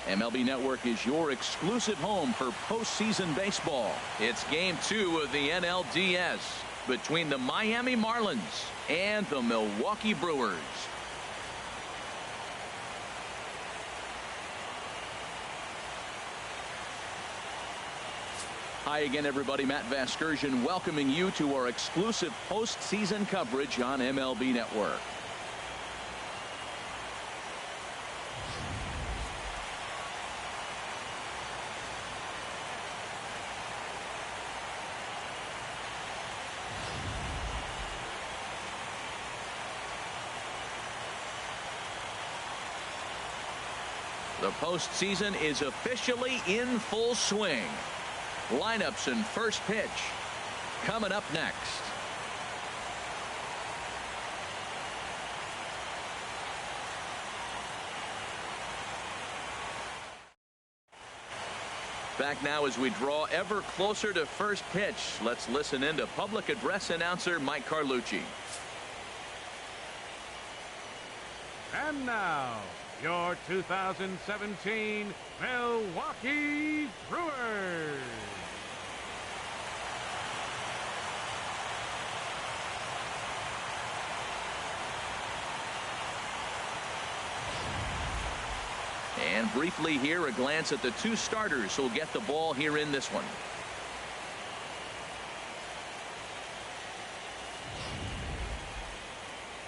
MLB Network is your exclusive home for postseason baseball. It's Game 2 of the NLDS between the Miami Marlins and the Milwaukee Brewers. Hi again, everybody. Matt Vasgersian welcoming you to our exclusive postseason coverage on MLB Network. The postseason is officially in full swing. Lineups and first pitch coming up next. Back now as we draw ever closer to first pitch. Let's listen in to public address announcer Mike Carlucci. And now, your 2017 Milwaukee Brewers. And briefly here, a glance at the two starters who'll get the ball here in this one.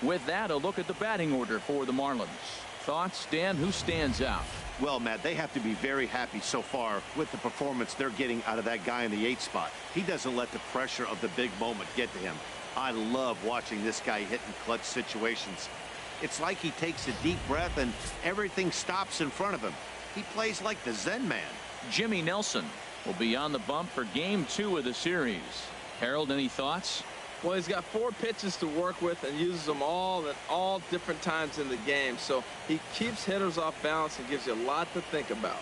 With that, a look at the batting order for the Marlins. Thoughts, Dan? Who stands out? Well, Matt, they have to be very happy so far with the performance they're getting out of that guy in the 8th spot. He doesn't let the pressure of the big moment get to him. I love watching this guy hit in clutch situations. It's like he takes a deep breath and everything stops in front of him. He plays like the Zen man. Jimmy Nelson will be on the bump for Game 2 of the series. Harold, any thoughts? Well, he's got 4 pitches to work with and uses them all at all different times in the game. So he keeps hitters off balance and gives you a lot to think about.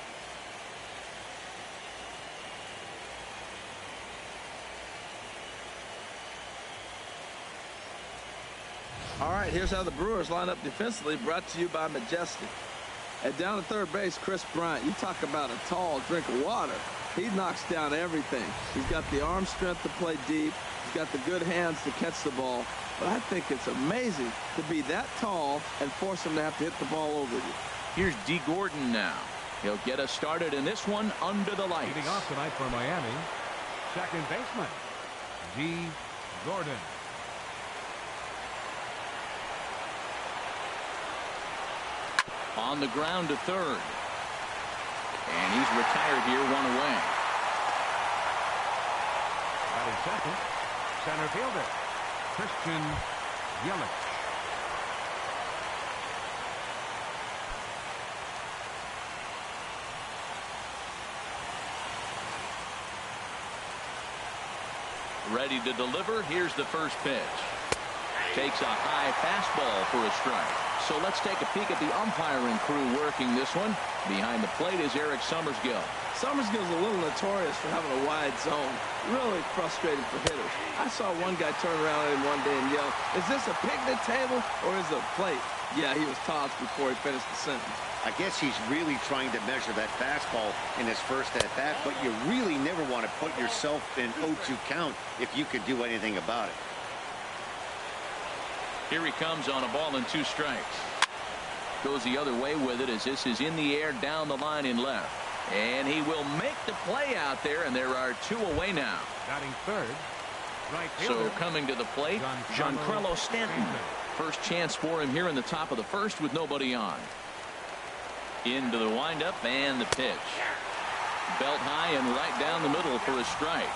All right, here's how the Brewers line up defensively, brought to you by Majestic. At down at third base, Chris Bryant. You talk about a tall drink of water. He knocks down everything. He's got the arm strength to play deep. He's got the good hands to catch the ball. But I think it's amazing to be that tall and force him to have to hit the ball over you. Here's D. Gordon now. He'll get us started in this one under the lights. Leading off tonight for Miami, second baseman, D. Gordon. On the ground to third. And he's retired here, 1 away. Batting second, center fielder, Christian Yelich. Ready to deliver. Here's the first pitch. Takes a high fastball for a strike. So let's take a peek at the umpiring crew working this one. Behind the plate is Eric Summersgill. Summersgill's a little notorious for having a wide zone. Really frustrating for hitters. I saw one guy turn around at him one day and yell, "Is this a picnic table or is it a plate?" Yeah, he was tossed before he finished the sentence. I guess he's really trying to measure that fastball in his first at-bat, but you really never want to put yourself in 0-2 count if you could do anything about it. Here he comes on a ball and 2 strikes. Goes the other way with it as this is in the air down the line in left. And he will make the play out there, and there are 2 away now. Batting third, right fielder. So coming to the plate, Giancarlo Stanton. First chance for him here in the top of the first with nobody on. Into the windup and the pitch. Belt high and right down the middle for a strike.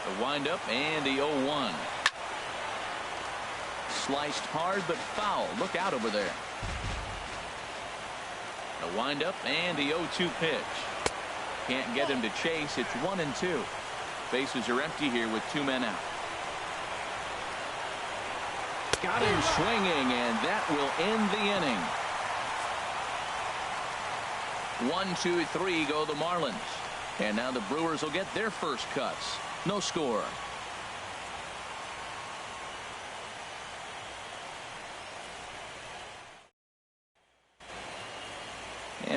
The windup and the 0-1. Sliced hard but foul. Look out over there. The windup and the 0-2 pitch. Can't get him to chase. It's 1-2. Bases are empty here with 2 men out. Got him swinging, and that will end the inning. 1, 2, 3 go the Marlins. And now the Brewers will get their first cuts. No score.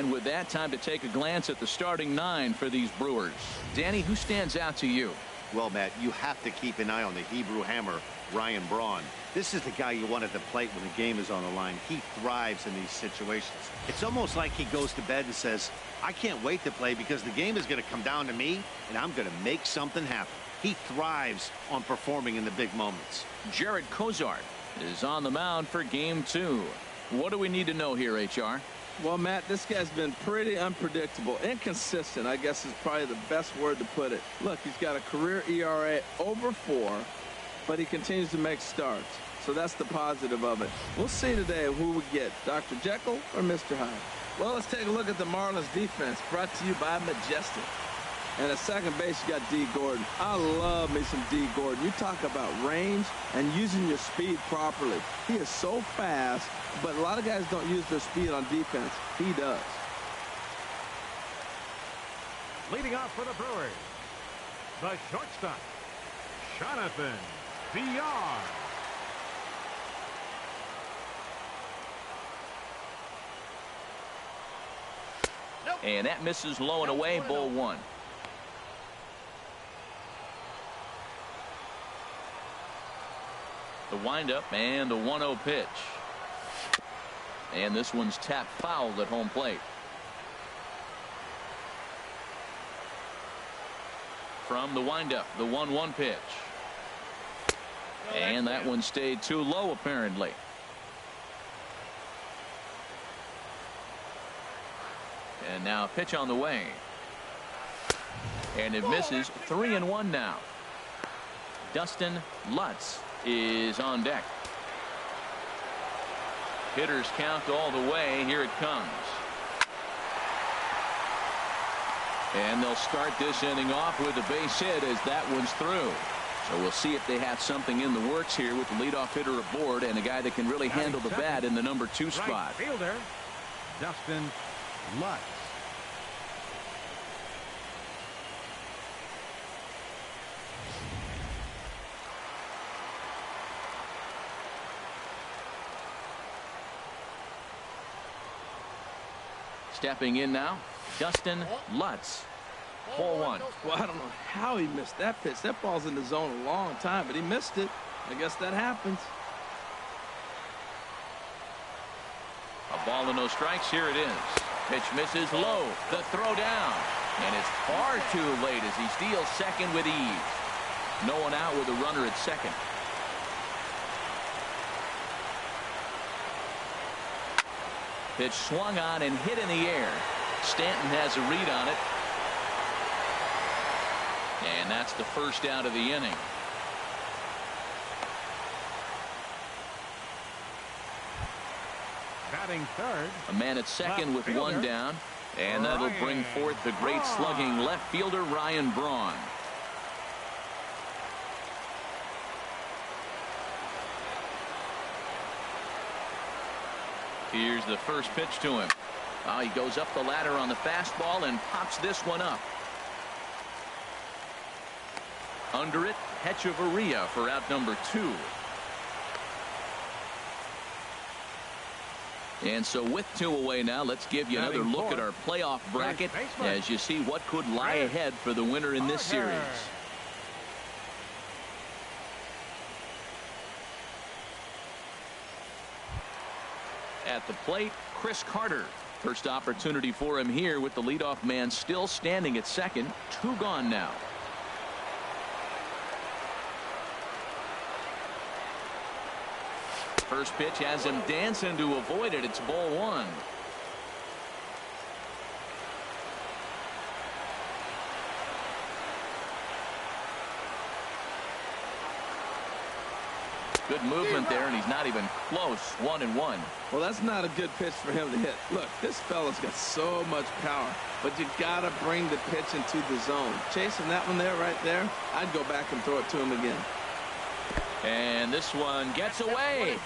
And with that, time to take a glance at the starting 9 for these Brewers. Danny, who stands out to you? Well, Matt, you have to keep an eye on the Hebrew Hammer, Ryan Braun. This is the guy you want at the plate when the game is on the line. He thrives in these situations. It's almost like he goes to bed and says, I can't wait to play because the game is going to come down to me, and I'm going to make something happen. He thrives on performing in the big moments. Jared Cozart is on the mound for game 2. What do we need to know here, HR? Well, Matt, this guy's been pretty unpredictable. Inconsistent, I guess, is probably the best word to put it. Look, he's got a career ERA over 4, but he continues to make starts. So that's the positive of it. We'll see today who we get, Dr. Jekyll or Mr. Hyde. Well, let's take a look at the Marlins defense, brought to you by Majestic. And at second base, you got D. Gordon. I love me some D. Gordon. You talk about range and using your speed properly. He is so fast, but a lot of guys don't use their speed on defense. He does. Leading off for the Brewers, the shortstop, Jonathan VR. And that misses low and away, ball 1. The windup and the 1-0 pitch. And this one's tapped foul at home plate. From the windup, the 1-1 pitch. And that one stayed too low, apparently. And now a pitch on the way. And it misses. 3-1 now. Dustin Lutz is on deck. Hitters count all the way. Here it comes. And they'll start this inning off with a base hit as that one's through. So we'll see if they have something in the works here with the leadoff hitter aboard and a guy that can really handle the bat in the number 2 spot. Right fielder, Dustin Lutz. Stepping in now, Dustin Lutz. Ball 1. Well, I don't know how he missed that pitch. That ball's in the zone a long time, but he missed it. I guess that happens. A ball and no strikes. Here it is. Pitch misses low. The throw down. And it's far too late as he steals second with ease. No one out with a runner at second. Pitch swung on and hit in the air. Stanton has a read on it. And that's the first out of the inning. Batting third. A man at second with one down. And that'll bring forth the great slugging left fielder Ryan Braun. Here's the first pitch to him. Oh, he goes up the ladder on the fastball and pops this one up. Under it, Hechavarria for out number 2. And so with 2 away now, let's give you another look at our playoff bracket as you see what could lie ahead for the winner in this series. At the plate, Chris Carter. First opportunity for him here with the leadoff man still standing at second. 2 gone now. First pitch has him dancing to avoid it. It's ball 1. Good movement there, and he's not even close. 1-1. Well, that's not a good pitch for him to hit. Look, this fella's got so much power, but you got to bring the pitch into the zone. Chasing that one there, right there, I'd go back and throw it to him again. And this one gets away.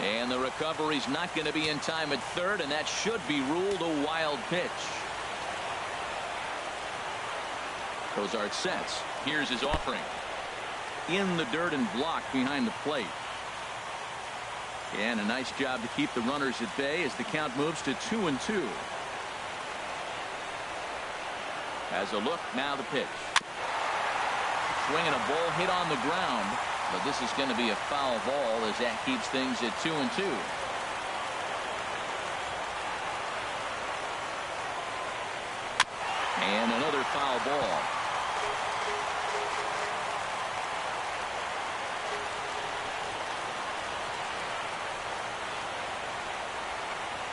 And the recovery's not going to be in time at third, and that should be ruled a wild pitch. Cozart sets. Here's his offering. In the dirt and blocked behind the plate. And a nice job to keep the runners at bay as the count moves to 2-2. As a look, now the pitch. Swinging a ball hit on the ground, but this is going to be a foul ball as that keeps things at 2-2. And another foul ball.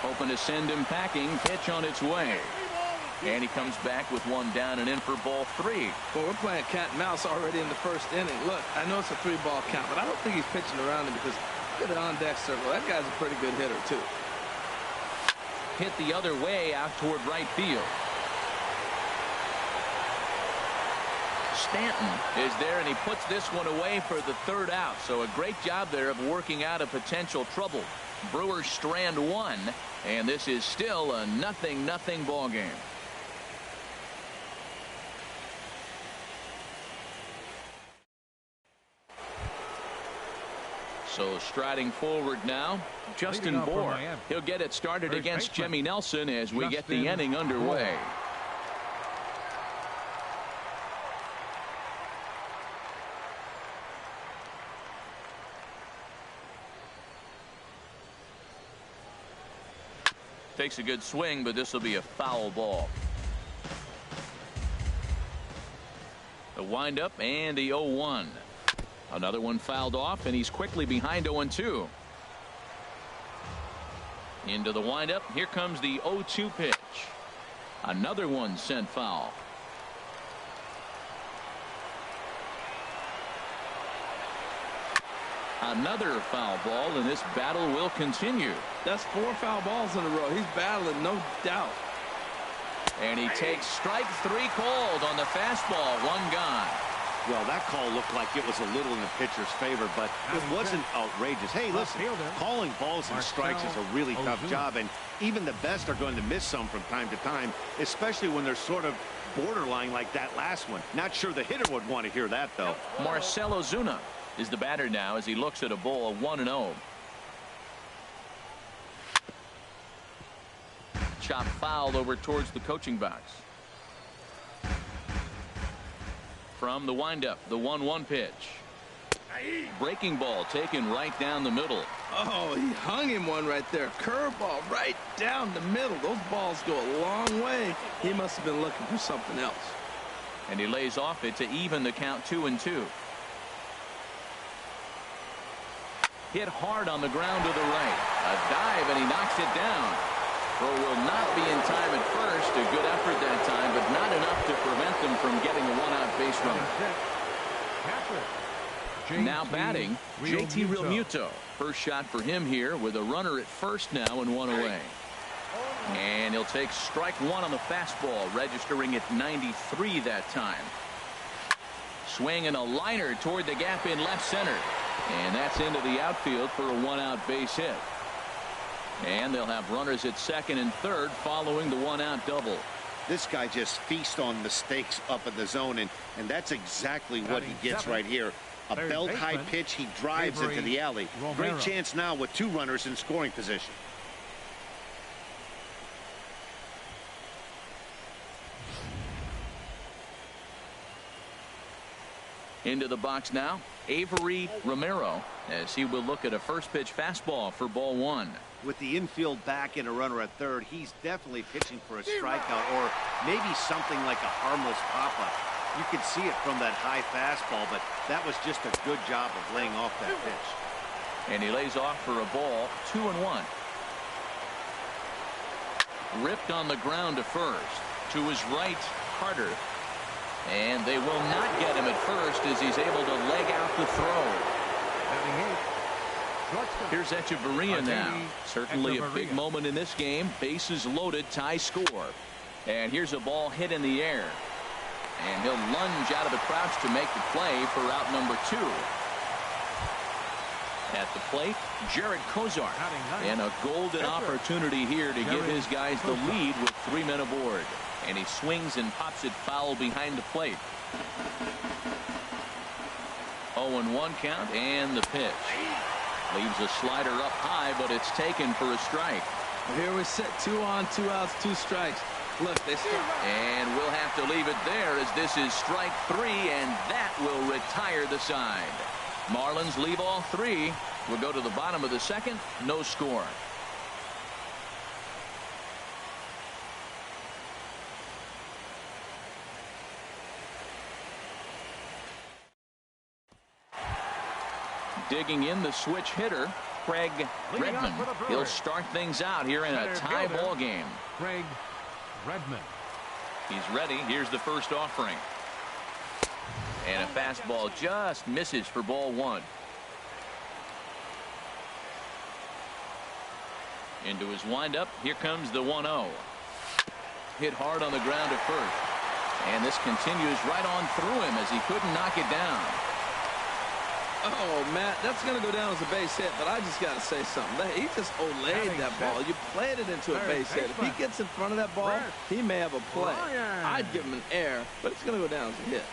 Hoping to send him packing. Pitch on its way. And he comes back with one down and in for ball 3. Well, we're playing cat and mouse already in the first inning. Look, I know it's a 3-ball count, but I don't think he's pitching around him because look at the on-deck circle. That guy's a pretty good hitter, too. Hit the other way out toward right field. Stanton is there, and he puts this one away for the 3rd out. So a great job there of working out a potential trouble. Brewers strand 1, and this is still a 0-0 ball game. So striding forward now, Justin Bour. He'll get it started against Jimmy Nelson as we get the inning underway. Takes a good swing, but this will be a foul ball. The windup and the 0-1. Another one fouled off, and he's quickly behind 0-2. Into the windup. Here comes the 0-2 pitch. Another one sent foul. Another foul ball, and this battle will continue. That's 4 foul balls in a row. He's battling, no doubt. And he takes strike 3 called on the fastball. 1 gone. Well, that call looked like it was a little in the pitcher's favor, but it wasn't outrageous. Hey, listen, calling balls and strikes is a really tough job, and even the best are going to miss some from time to time, especially when they're sort of borderline like that last one. Not sure the hitter would want to hear that, though. Marcell Ozuna is the batter now as he looks at a ball 1-0. Chop fouled over towards the coaching box. From the windup, the 1-1 pitch. Breaking ball taken right down the middle. Oh, he hung him one right there. Curveball right down the middle. Those balls go a long way. He must have been looking for something else. And he lays off it to even the count 2-2. Hit hard on the ground to the right. A dive, and he knocks it down. Throw will not be in time at first. A good effort that time, but not enough to prevent them from getting a 1-out base runner. Now batting, JT Realmuto. First shot for him here with a runner at first now and 1 away. And he'll take strike 1 on the fastball, registering at 93 that time. Swing and a liner toward the gap in left center. And that's into the outfield for a 1-out base hit. And they'll have runners at second and third following the 1-out double. This guy just feasts on mistakes up in the zone, and that's exactly what he gets right here. A belt high pitch, he drives into the alley. Great chance now with 2 runners in scoring position. Into the box now, Avery Romero, as he will look at a first pitch fastball for ball 1. With the infield back and a runner at third, he's definitely pitching for a strikeout or maybe something like a harmless pop-up. You can see it from that high fastball, but that was just a good job of laying off that pitch. And he lays off for a ball, 2-1. Ripped on the ground to first. To his right, Carter. And they will not get him at first as he's able to leg out the throw. Here's Echeverria now. Certainly a big moment in this game. Bases loaded, tie score. And here's a ball hit in the air. And he'll lunge out of the crouch to make the play for out number 2. At the plate, Jared Kozar. And a golden opportunity here to give his guys the lead with 3 men aboard. And he swings and pops it foul behind the plate. 0-1 count and the pitch. Leaves a slider up high, but it's taken for a strike. Here we sit, 2 on, 2 outs, 2 strikes. Look, they start. And we'll have to leave it there as this is strike 3, and that will retire the side. Marlins leave all 3. We'll go to the bottom of the second. No score. Digging in the switch hitter, Craig Redmond. He'll start things out here in a tie ball game. Craig Redmond. He's ready. Here's the first offering. And a fastball just misses for ball 1. Into his windup. Here comes the 1-0. Hit hard on the ground at first. And this continues right on through him as he couldn't knock it down. Oh, Matt, that's going to go down as a base hit, but I just got to say something. He just olayed that ball. You played it into a base hit. If he gets in front of that ball, he may have a play. I'd give him an error, but it's going to go down as a hit.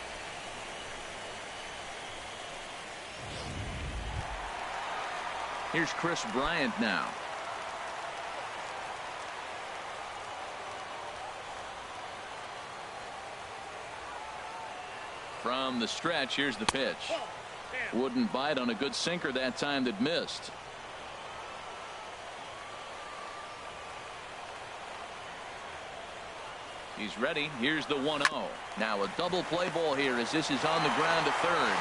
Here's Chris Bryant now. From the stretch, here's the pitch. Wouldn't bite on a good sinker that time that missed. He's ready. Here's the 1-0. Now a double play ball here as this is on the ground to third.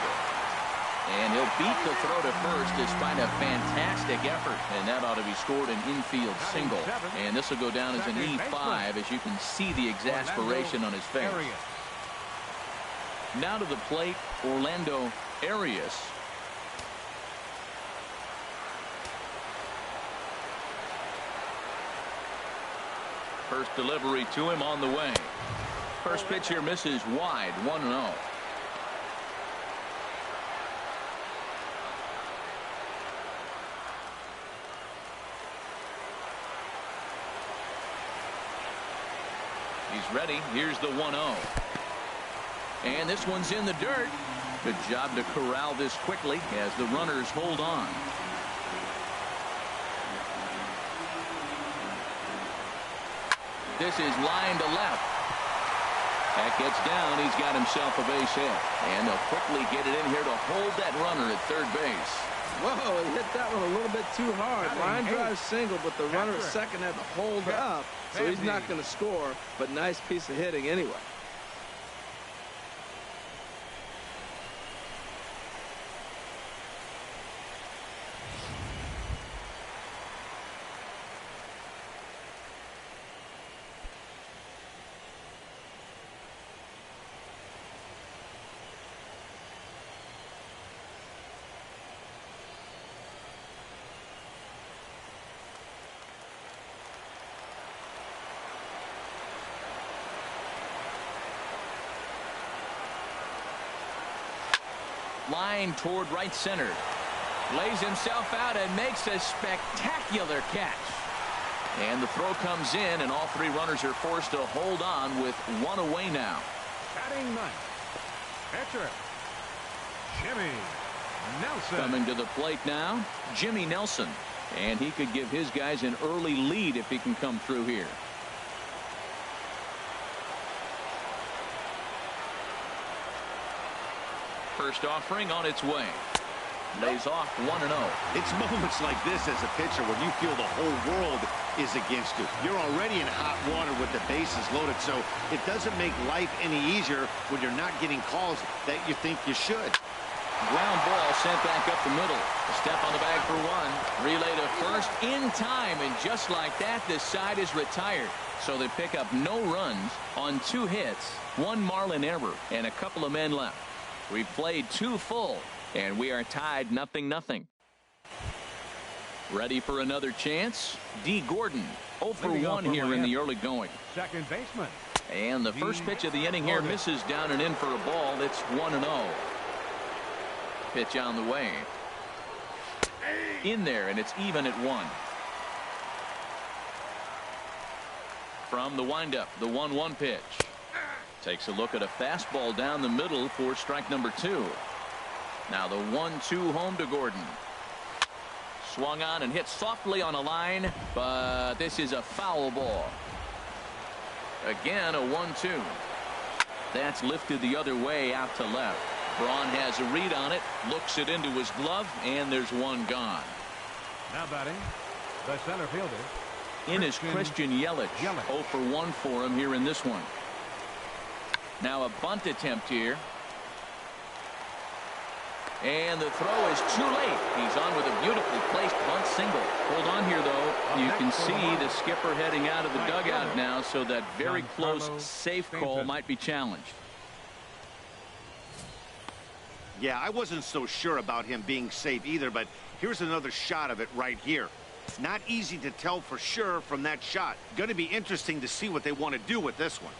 And he'll beat the throw to first despite a fantastic effort. And that ought to be scored an infield single. And this will go down as an E5 as you can see the exasperation on his face. Now to the plate, Orlando Arias. First delivery to him on the way. First pitch here misses wide, 1-0. He's ready. Here's the 1-0. And this one's in the dirt. Good job to corral this quickly as the runners hold on. This is line to left. That gets down. He's got himself a base hit. And they'll quickly get it in here to hold that runner at third base. Whoa, he hit that one a little bit too hard. Line drive single, but the runner at second had to hold up. So he's not going to score, but nice piece of hitting anyway. Line toward right center. Lays himself out and makes a spectacular catch. And the throw comes in, and all 3 runners are forced to hold on with 1 away now. Batting ninth, pitcher Jimmy Nelson. Coming to the plate now, Jimmy Nelson. And he could give his guys an early lead if he can come through here. First offering on its way. Lays off 1-0. It's moments like this as a pitcher when you feel the whole world is against you. You're already in hot water with the bases loaded, so it doesn't make life any easier when you're not getting calls that you think you should. Ground ball sent back up the middle. A step on the bag for 1. Relay to first in time, and just like that, this side is retired. So they pick up no runs on 2 hits, 1 Marlin error, and a couple of men left. We've played 2 full, and we are tied 0-0. Ready for another chance? D. Gordon, 0 for 1 here in the early going. Second baseman. And the first pitch of the inning here misses down and in for a ball. It's 1-0. Pitch on the way. In there, and it's even at 1. From the windup, the 1-1 pitch. Takes a look at a fastball down the middle for strike number 2. Now the 1-2 home to Gordon. Swung on and hit softly on a line, but this is a foul ball. Again, a 1-2. That's lifted the other way out to left. Braun has a read on it, looks it into his glove, and there's one gone. Now batting, the center fielder. In is Christian Yelich. 0 for 1 for him here in this one. Now a bunt attempt here. And the throw is too late. He's on with a beautifully placed bunt single. Hold on here, though. You can see the skipper heading out of the dugout now, so that very close safe call might be challenged. Yeah, I wasn't so sure about him being safe either, but here's another shot of it right here. It's not easy to tell for sure from that shot. Going to be interesting to see what they want to do with this one.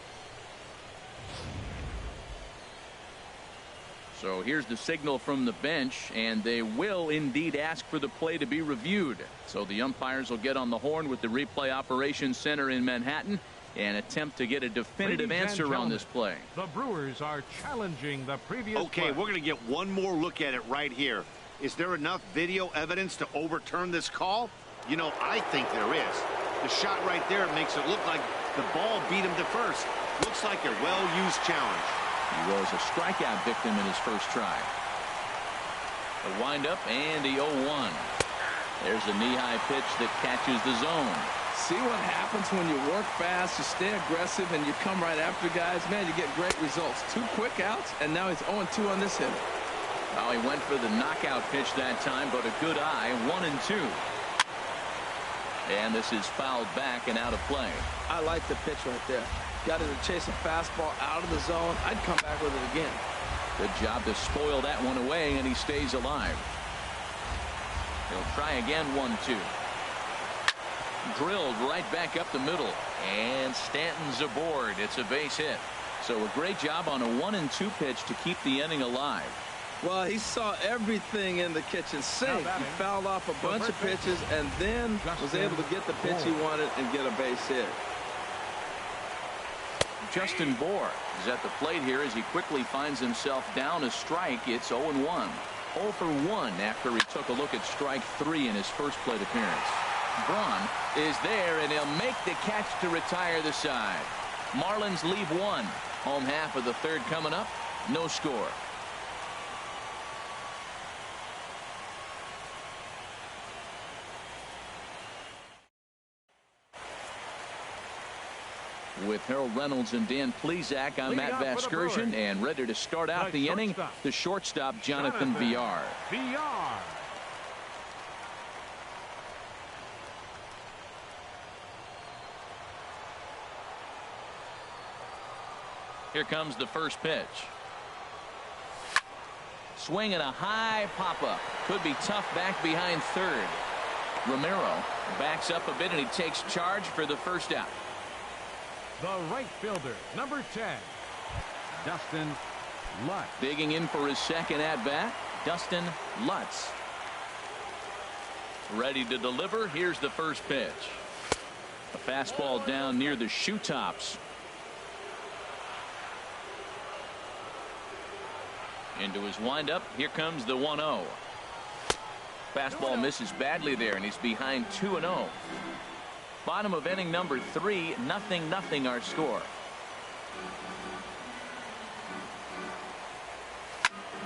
So here's the signal from the bench, and they will indeed ask for the play to be reviewed. So the umpires will get on the horn with the replay operations center in Manhattan and attempt to get a definitive answer on this play. The Brewers are challenging the previous Okay, play. we're going to get one more look at it right here. Is there enough video evidence to overturn this call? You know, I think there is. The shot right there makes it look like the ball beat him to first. Looks like a well-used challenge. He was a strikeout victim in his first try. The windup and the 0-1. There's a knee-high pitch that catches the zone. See what happens when you work fast, you stay aggressive, and you come right after guys. Man, you get great results. 2 quick outs, and now he's 0-2 on this hitter. Well, he went for the knockout pitch that time, but a good eye. 1-2. And this is fouled back and out of play. I like the pitch right there. Got him to chase a fastball out of the zone. I'd come back with it again. Good job to spoil that one away, and he stays alive. He'll try again. 1-2. Drilled right back up the middle, and Stanton's aboard. It's a base hit. So a great job on a 1-2 pitch to keep the inning alive. Well, he saw everything in the kitchen sink. He fouled off a bunch of pitches and then was able to get the pitch he wanted and get a base hit. Justin Bour is at the plate here as he quickly finds himself down a strike. It's 0-1. 0 for 1 after he took a look at strike 3 in his first plate appearance. Braun is there, and he'll make the catch to retire the side. Marlins leave 1. Home half of the third coming up. No score. With Harold Reynolds and Dan Plesac, I'm Matt Vasgersian, and ready to start out the inning, the shortstop, Jonathan Villar. Here comes the first pitch. Swing and a high pop-up. Could be tough back behind third. Romero backs up a bit, and he takes charge for the first out. The right fielder, number 10, Dustin Lutz. Digging in for his second at-bat, Dustin Lutz. Ready to deliver. Here's the first pitch. A fastball down near the shoe tops. Into his windup. Here comes the 1-0. Fastball misses badly there, and he's behind 2-0. Bottom of inning number 3, 0-0 our score.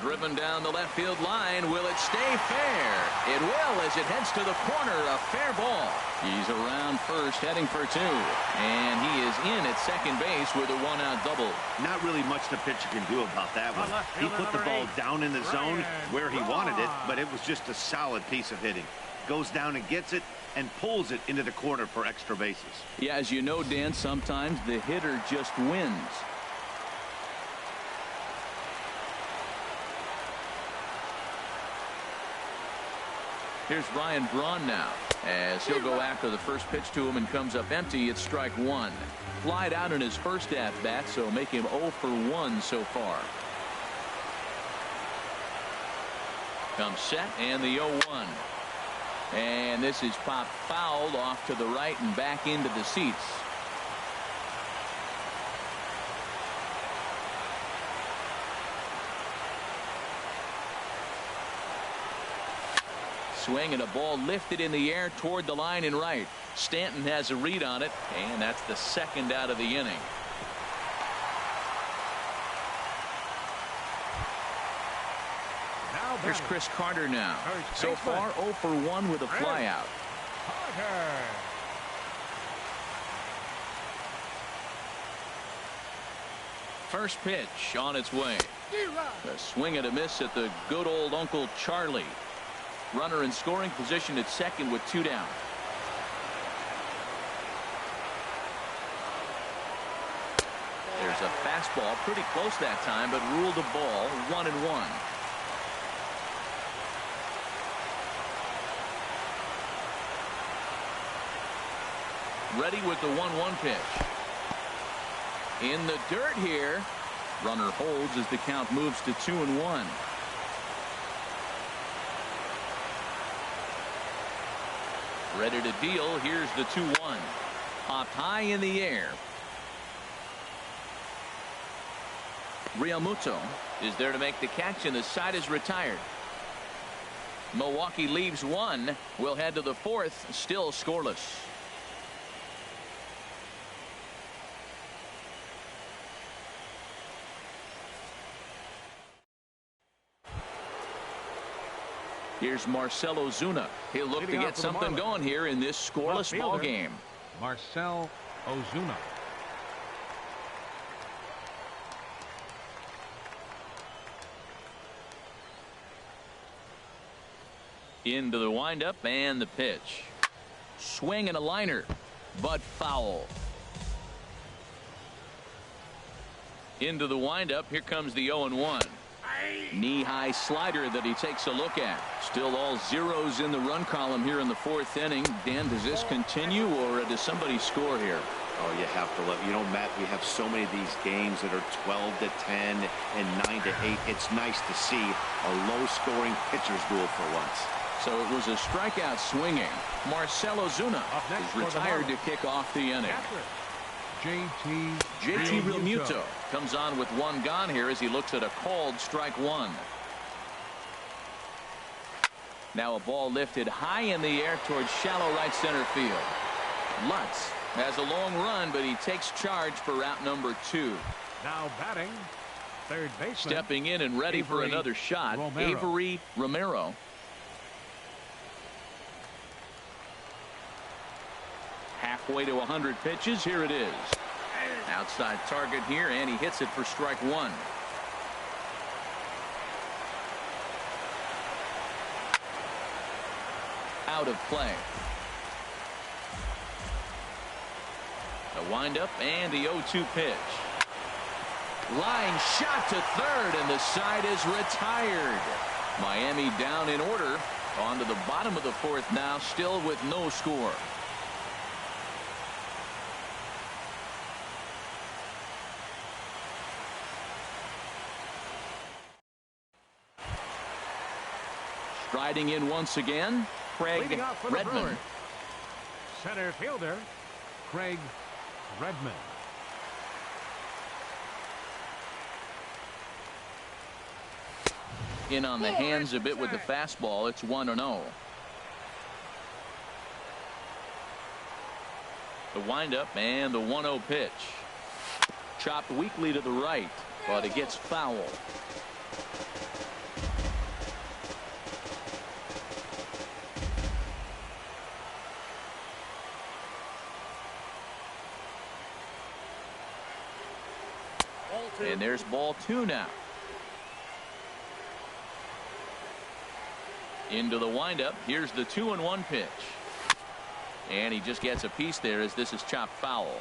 Driven down the left field line. Will it stay fair? It will, as it heads to the corner. A fair ball. He's around first, heading for 2. And he is in at second base with a 1-out double. Not really much the pitcher can do about that one. He put the ball down in the zone where he wanted it, but it was just a solid piece of hitting. Goes down and gets it and pulls it into the corner for extra bases. Yeah, as you know, Dan, sometimes the hitter just wins. Here's Ryan Braun now, as he'll go after the first pitch to him and comes up empty. It's strike 1. Flied out in his first at-bat, so make him 0 for 1 so far. Comes set, and the 0-1. And this is popped fouled off to the right and back into the seats. Swing and a ball lifted in the air toward the line and right. Stanton has a read on it, and that's the second out of the inning. Here's Chris Carter now. So far 0 for 1 with a flyout. First pitch on its way. A swing and a miss at the good old Uncle Charlie. Runner in scoring position at second with 2 down. There's a fastball pretty close that time, but ruled a ball. 1-1. Ready with the 1-1 pitch. In the dirt here. Runner holds as the count moves to 2-1. Ready to deal. Here's the 2-1. Popped high in the air. Realmuto is there to make the catch, and the side is retired. Milwaukee leaves 1. We'll head to the 4th, still scoreless. Here's Marcell Ozuna. He'll look to get something going here in this scoreless ball game. Marcell Ozuna. Into the windup and the pitch. Swing and a liner, but foul. Into the windup. Here comes the 0-1. Knee-high slider that he takes a look at. Still all zeros in the run column here in the 4th inning. Dan, does this continue, or does somebody score here? Oh, you have to let, you know, Matt, we have so many of these games that are 12-10 and 9-8. It's nice to see a low-scoring pitcher's duel for once. So it was a strikeout swinging. Marcell Ozuna is retired to kick off the inning. JT Realmuto comes on with 1 gone here as he looks at a called strike 1. Now a ball lifted high in the air towards shallow right center field. Lutz has a long run, but he takes charge for route number 2. Now batting, third baseman. Stepping in and ready for another shot, Avery Romero. Halfway to 100 pitches. Here it is. Outside target here, and he hits it for strike 1. Out of play. The windup and the 0-2 pitch. Line shot to third, and the side is retired. Miami down in order. On to the bottom of the 4th now, still with no score. Striding in once again, Craig Redmond. Center fielder, Craig Redmond. In on the hands a bit with the fastball. It's 1-0. The windup and the 1-0 pitch. Chopped weakly to the right, but it gets foul. And there's ball 2 now. Into the windup. Here's the 2-1 pitch. And he just gets a piece there as this is chopped foul.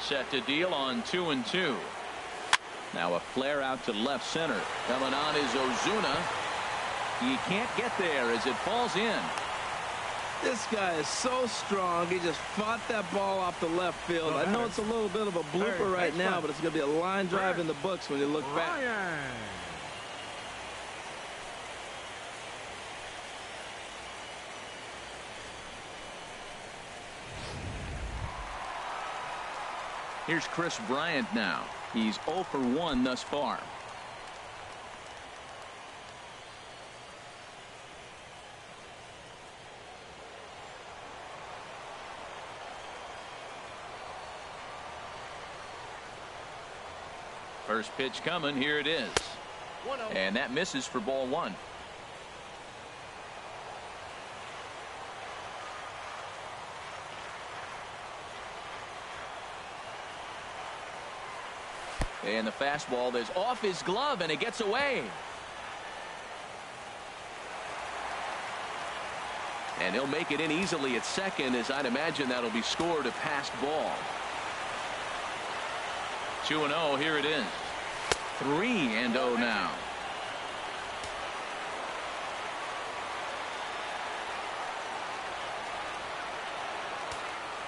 Set to deal on 2-2. Now a flare out to left center. Coming on is Ozuna. He can't get there as it falls in. This guy is so strong. He just fought that ball off the left field. I know it's a little bit of a blooper right now, but it's going to be a line drive in the books when you look back. Here's Chris Bryant now. He's 0 for 1 thus far. First pitch coming. Here it is. And that misses for ball one. And the fastball is off his glove, and it gets away. And he'll make it in easily at second, as I'd imagine that'll be scored a passed ball. 2-0, here it is. 3-0 now.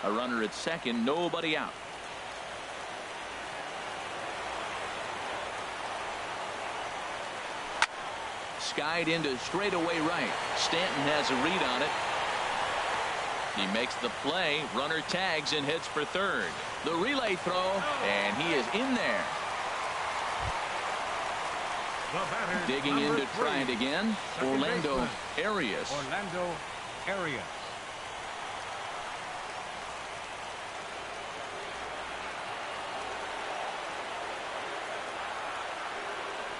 A runner at second, nobody out. Skied into straightaway right. Stanton has a read on it. He makes the play. Runner tags and heads for third. The relay throw, and he is in there. Digging in to try it again. Orlando Arias. Orlando Arias.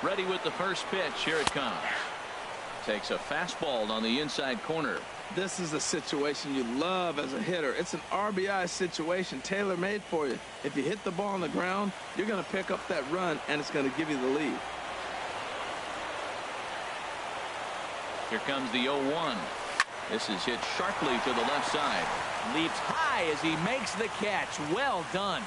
Ready with the first pitch. Here it comes. Takes a fastball on the inside corner. This is a situation you love as a hitter. It's an RBI situation tailor-made for you. If you hit the ball on the ground, you're going to pick up that run, and it's going to give you the lead. Here comes the 0-1. This is hit sharply to the left side. Leaps high as he makes the catch. Well done.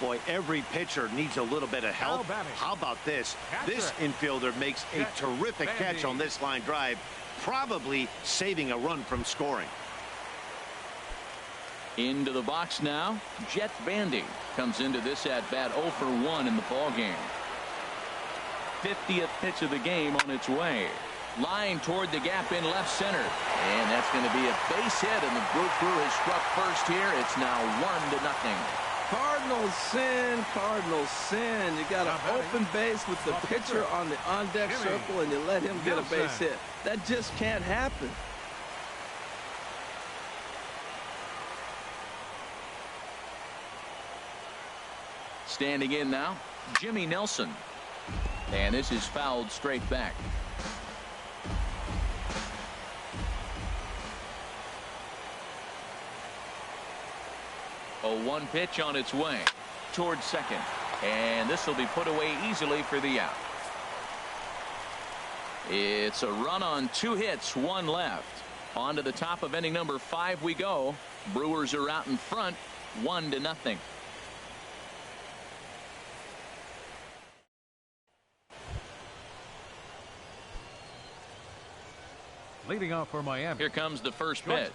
Boy, every pitcher needs a little bit of help. How about this? This infielder makes a terrific catch on this line drive, probably saving a run from scoring. Into the box now. Jet Bandy comes into this at bat 0 for 1 in the ball game. 50th pitch of the game on its way. Line toward the gap in left center, and that's going to be a base hit, and the Brew Crew has struck first here. It's now 1-0. Cardinals sin, Cardinals sin. You got an open base with the pitcher on the on-deck circle, and you let him get a base hit. That just can't happen. Standing in now, Jimmy Nelson. And this is fouled straight back. A 1 pitch on its way towards second, and this will be put away easily for the out. It's a run on 2 hits, 1 left. On to the top of inning number 5 we go. Brewers are out in front, 1-0. Leading off for Miami. Here comes the first pitch.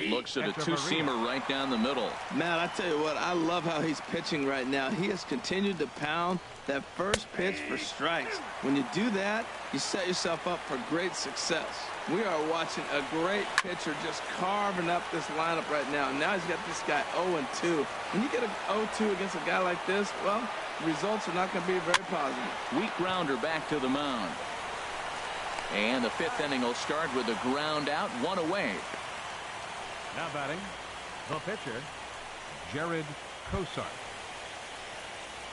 Looks at a two-seamer right down the middle. Man, I tell you what, I love how he's pitching right now. He has continued to pound that first pitch for strikes. When you do that, you set yourself up for great success. We are watching a great pitcher just carving up this lineup right now. Now he's got this guy 0-2. When you get a 0-2 against a guy like this, well, the results are not going to be very positive. Weak grounder back to the mound. And the 5th inning will start with a ground out, 1 away. Now batting, the pitcher, Jared Cozart.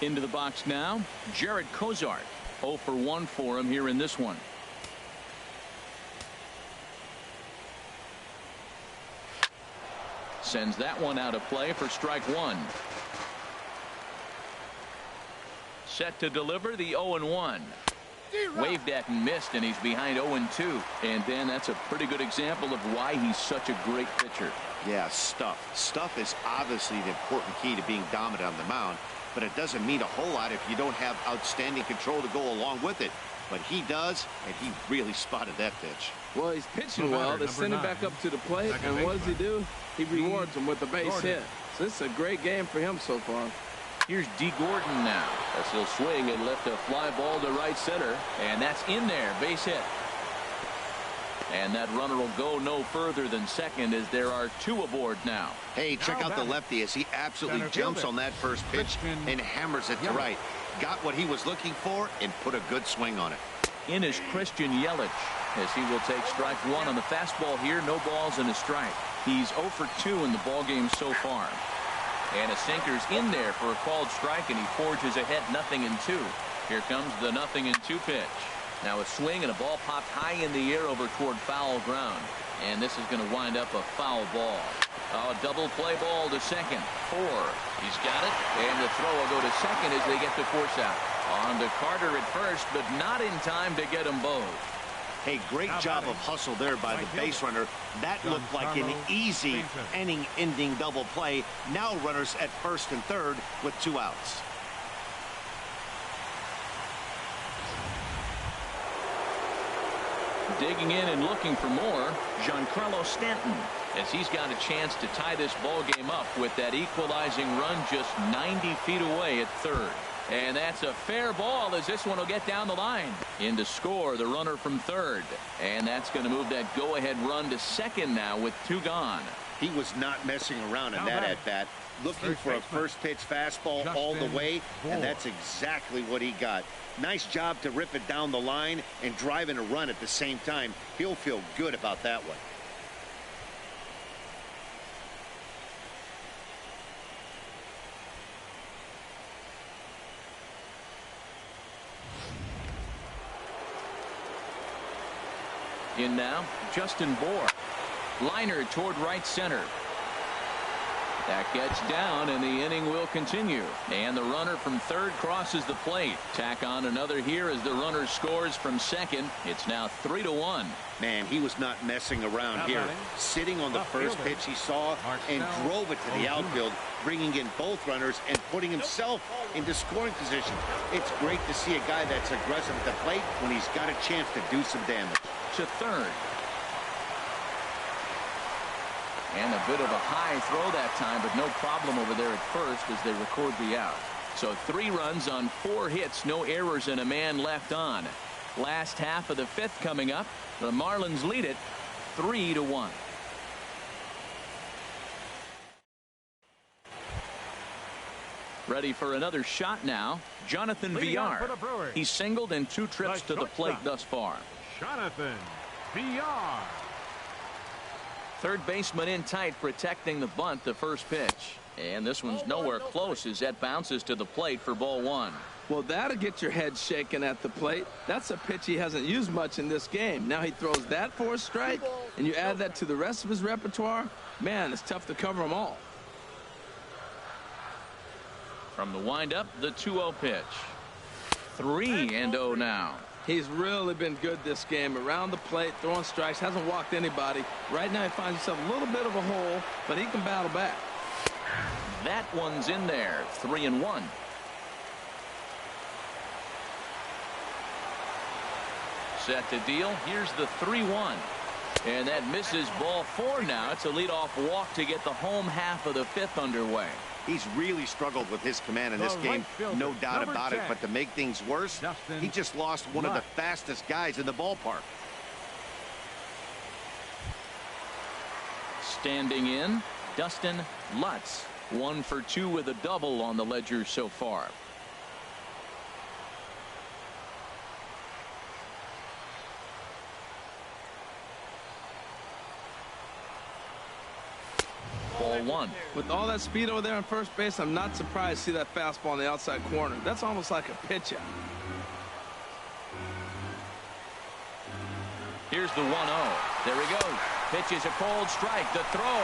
Into the box now, Jared Cozart. 0 for 1 for him here in this one. Sends that one out of play for strike 1. Set to deliver the 0-1. Waved at and missed, and he's behind 0-2. And then that's a pretty good example of why he's such a great pitcher. Yeah, stuff is obviously the important key to being dominant on the mound, but it doesn't mean a whole lot if you don't have outstanding control to go along with it. But he does, and he really spotted that pitch. Well, he's pitching well. They send him back up to the plate, and what does he do? He rewards him with a base hit. So this is a great game for him so far. Here's D. Gordon now, as he'll swing and lift a fly ball to right center, and that's in there, base hit. And that runner will go no further than second, as there are 2 aboard now. Hey, check out the lefty as he absolutely jumps on that first pitch and hammers it to right. Got what he was looking for and put a good swing on it. In is Christian Yelich, as he will take strike 1 on the fastball here. No balls and a strike. He's 0 for 2 in the ball game so far. And a sinker's in there for a called strike, and he forges ahead 0-2. Here comes the 0-2 pitch. Now a swing and a ball popped high in the air over toward foul ground. And this is going to wind up a foul ball. A double play ball to second. 4. He's got it. And the throw will go to second as they get the force out. On to Carter at first, but not in time to get them both. Hey, great job of hustle there by the base runner. That looked like an easy inning-ending double play. Now runners at first and third with 2 outs. Digging in and looking for more, Giancarlo Stanton, as he's got a chance to tie this ball game up with that equalizing run just 90 feet away at third. And that's a fair ball as this one will get down the line. In to score the runner from third. And that's going to move that go-ahead run to second now with 2 gone. He was not messing around in that at-bat. Looking for a first-pitch fastball all the way, and that's exactly what he got. Nice job to rip it down the line and drive in a run at the same time. He'll feel good about that one. In now, Justin Bour. Liner toward right center. That gets down, and the inning will continue. And the runner from third crosses the plate. Tack on another here as the runner scores from second. It's now 3-1. Man, he was not messing around here. Sitting on the first pitch he saw and drove it to the outfield, bringing in both runners and putting himself into scoring position. It's great to see a guy that's aggressive at the plate when he's got a chance to do some damage. To third. And a bit of a high throw that time, but no problem over there at first as they record the out. So 3 runs on 4 hits, no errors, and a man left on. Last half of the 5th coming up. The Marlins lead it 3-1. Ready for another shot now. Jonathan Villar. He's singled in 2 trips to the plate thus far. Jonathan Villar. Third baseman in tight, protecting the bunt, the first pitch. And this one's nowhere close as that bounces to the plate for ball 1. Well, that'll get your head shaken at the plate. That's a pitch he hasn't used much in this game. Now he throws that for a strike, and you add that to the rest of his repertoire. Man, it's tough to cover them all. From the windup, the 2-0 pitch. 3-0 now. He's really been good this game. Around the plate, throwing strikes, hasn't walked anybody. Right now he finds himself a little bit of a hole, but he can battle back. That one's in there. 3-1. Set to deal. Here's the 3-1. And that misses ball 4 now. It's a leadoff walk to get the home half of the 5th underway. He's really struggled with his command in this game, no doubt about it. But to make things worse, he just lost one of the fastest guys in the ballpark. Standing in, Dustin Lutz. 1 for 2 with a double on the ledger so far. Ball 1. With all that speed over there on first base, I'm not surprised to see that fastball in the outside corner. That's almost like a pitch out. Here's the 1-0. There he goes. Pitches a cold strike. The throw.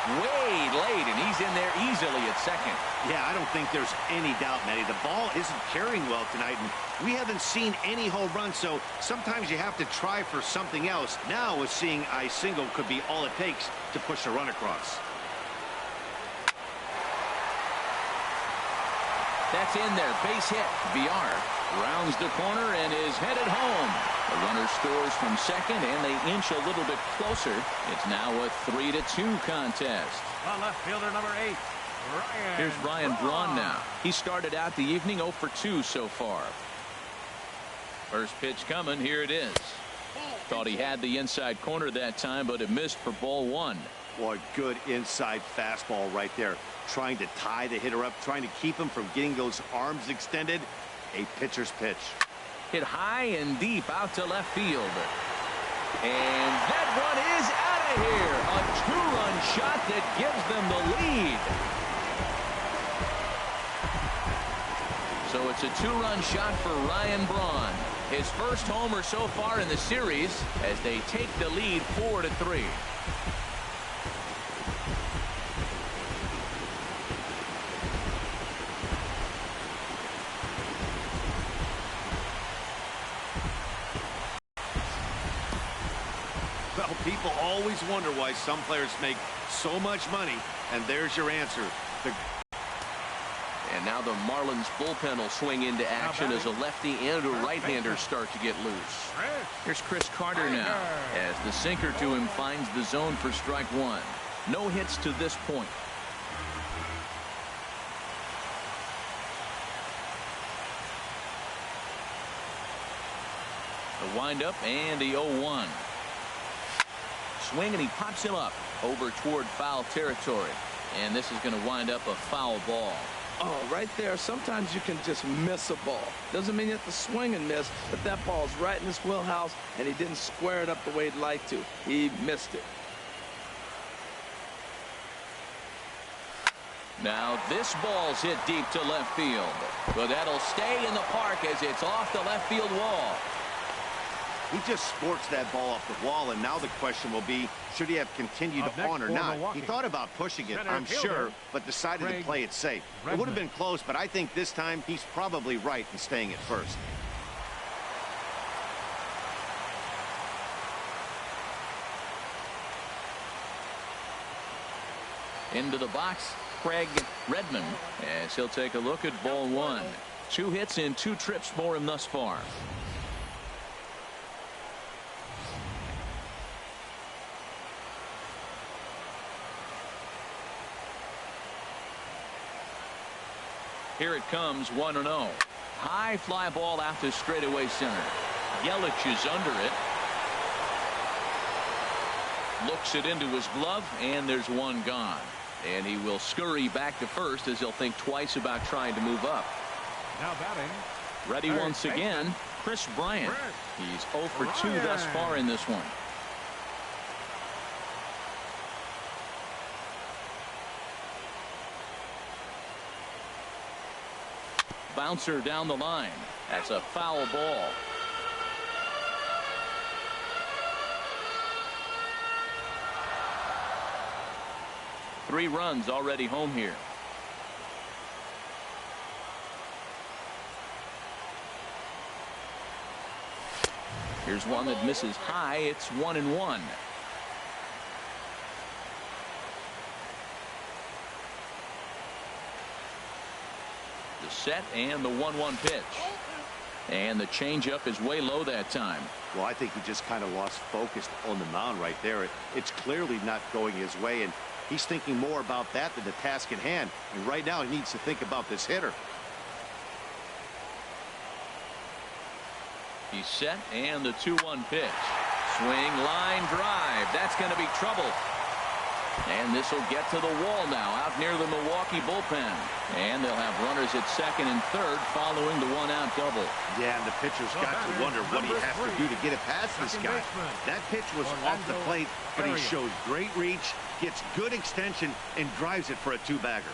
Way late, and he's in there easily at second. Yeah, I don't think there's any doubt, Matty. The ball isn't carrying well tonight, and we haven't seen any home runs, so sometimes you have to try for something else. Now, with seeing a single could be all it takes to push a run across. That's in there. Base hit. Villar rounds the corner and is headed home. The runner scores from second, and they inch a little bit closer. It's now a 3-2 contest. On left fielder number 8. Here's Ryan Braun now. He started out the evening 0 for 2 so far. First pitch coming. Here it is. Thought he had the inside corner that time, but it missed for ball 1. Boy, good inside fastball right there. Trying to tie the hitter up, trying to keep him from getting those arms extended. A pitcher's pitch. Hit high and deep out to left field. And that one is out of here. A 2-run shot that gives them the lead. So it's a 2-run shot for Ryan Braun. His first homer so far in the series as they take the lead 4-3. Well, people always wonder why some players make so much money, and there's your answer. And now the Marlins bullpen will swing into action as a lefty and a right-hander start to get loose. Here's Chris Carter now as the sinker to him finds the zone for strike one. No hits to this point. The windup and the 0-1. Swing and he pops him up over toward foul territory. And this is going to wind up a foul ball. Oh, right there. Sometimes you can just miss a ball. Doesn't mean you have to swing and miss, but that ball's right in his wheelhouse, and he didn't square it up the way he'd like to. He missed it. Now this ball's hit deep to left field. But that'll stay in the park as it's off the left field wall. He just sports that ball off the wall, and now the question will be, should he have continued on or not? Milwaukee. He thought about pushing it, I'm sure, but decided to play it safe. It would have been close, but I think this time he's probably right in staying at first. Into the box, Craig Redmond, as he'll take a look at ball one. 2 hits in 2 trips for him thus far. Here it comes, 1-0. High fly ball out to straightaway center. Yelich is under it. Looks it into his glove, and there's one gone. And he will scurry back to first as he'll think twice about trying to move up. Now batting. Ready once again, Chris Bryant. He's 0 for 2 thus far in this one. Bouncer down the line. That's a foul ball. Three runs already home here. Here's one that misses high. It's 1-1. The set and the 1-1 pitch. And the changeup is way low that time. Well, I think he just kind of lost focus on the mound right there. It's clearly not going his way, and he's thinking more about that than the task at hand. And right now he needs to think about this hitter. He's set, and the 2-1 pitch. Swing, line drive. That's going to be trouble. And this will get to the wall now out near the Milwaukee bullpen. And they'll have runners at second and third following the 1-out double. Yeah, and the pitcher's got to wonder what he has to do to get it past this guy. That pitch was off the plate, but he shows great reach, gets good extension, and drives it for a 2-bagger.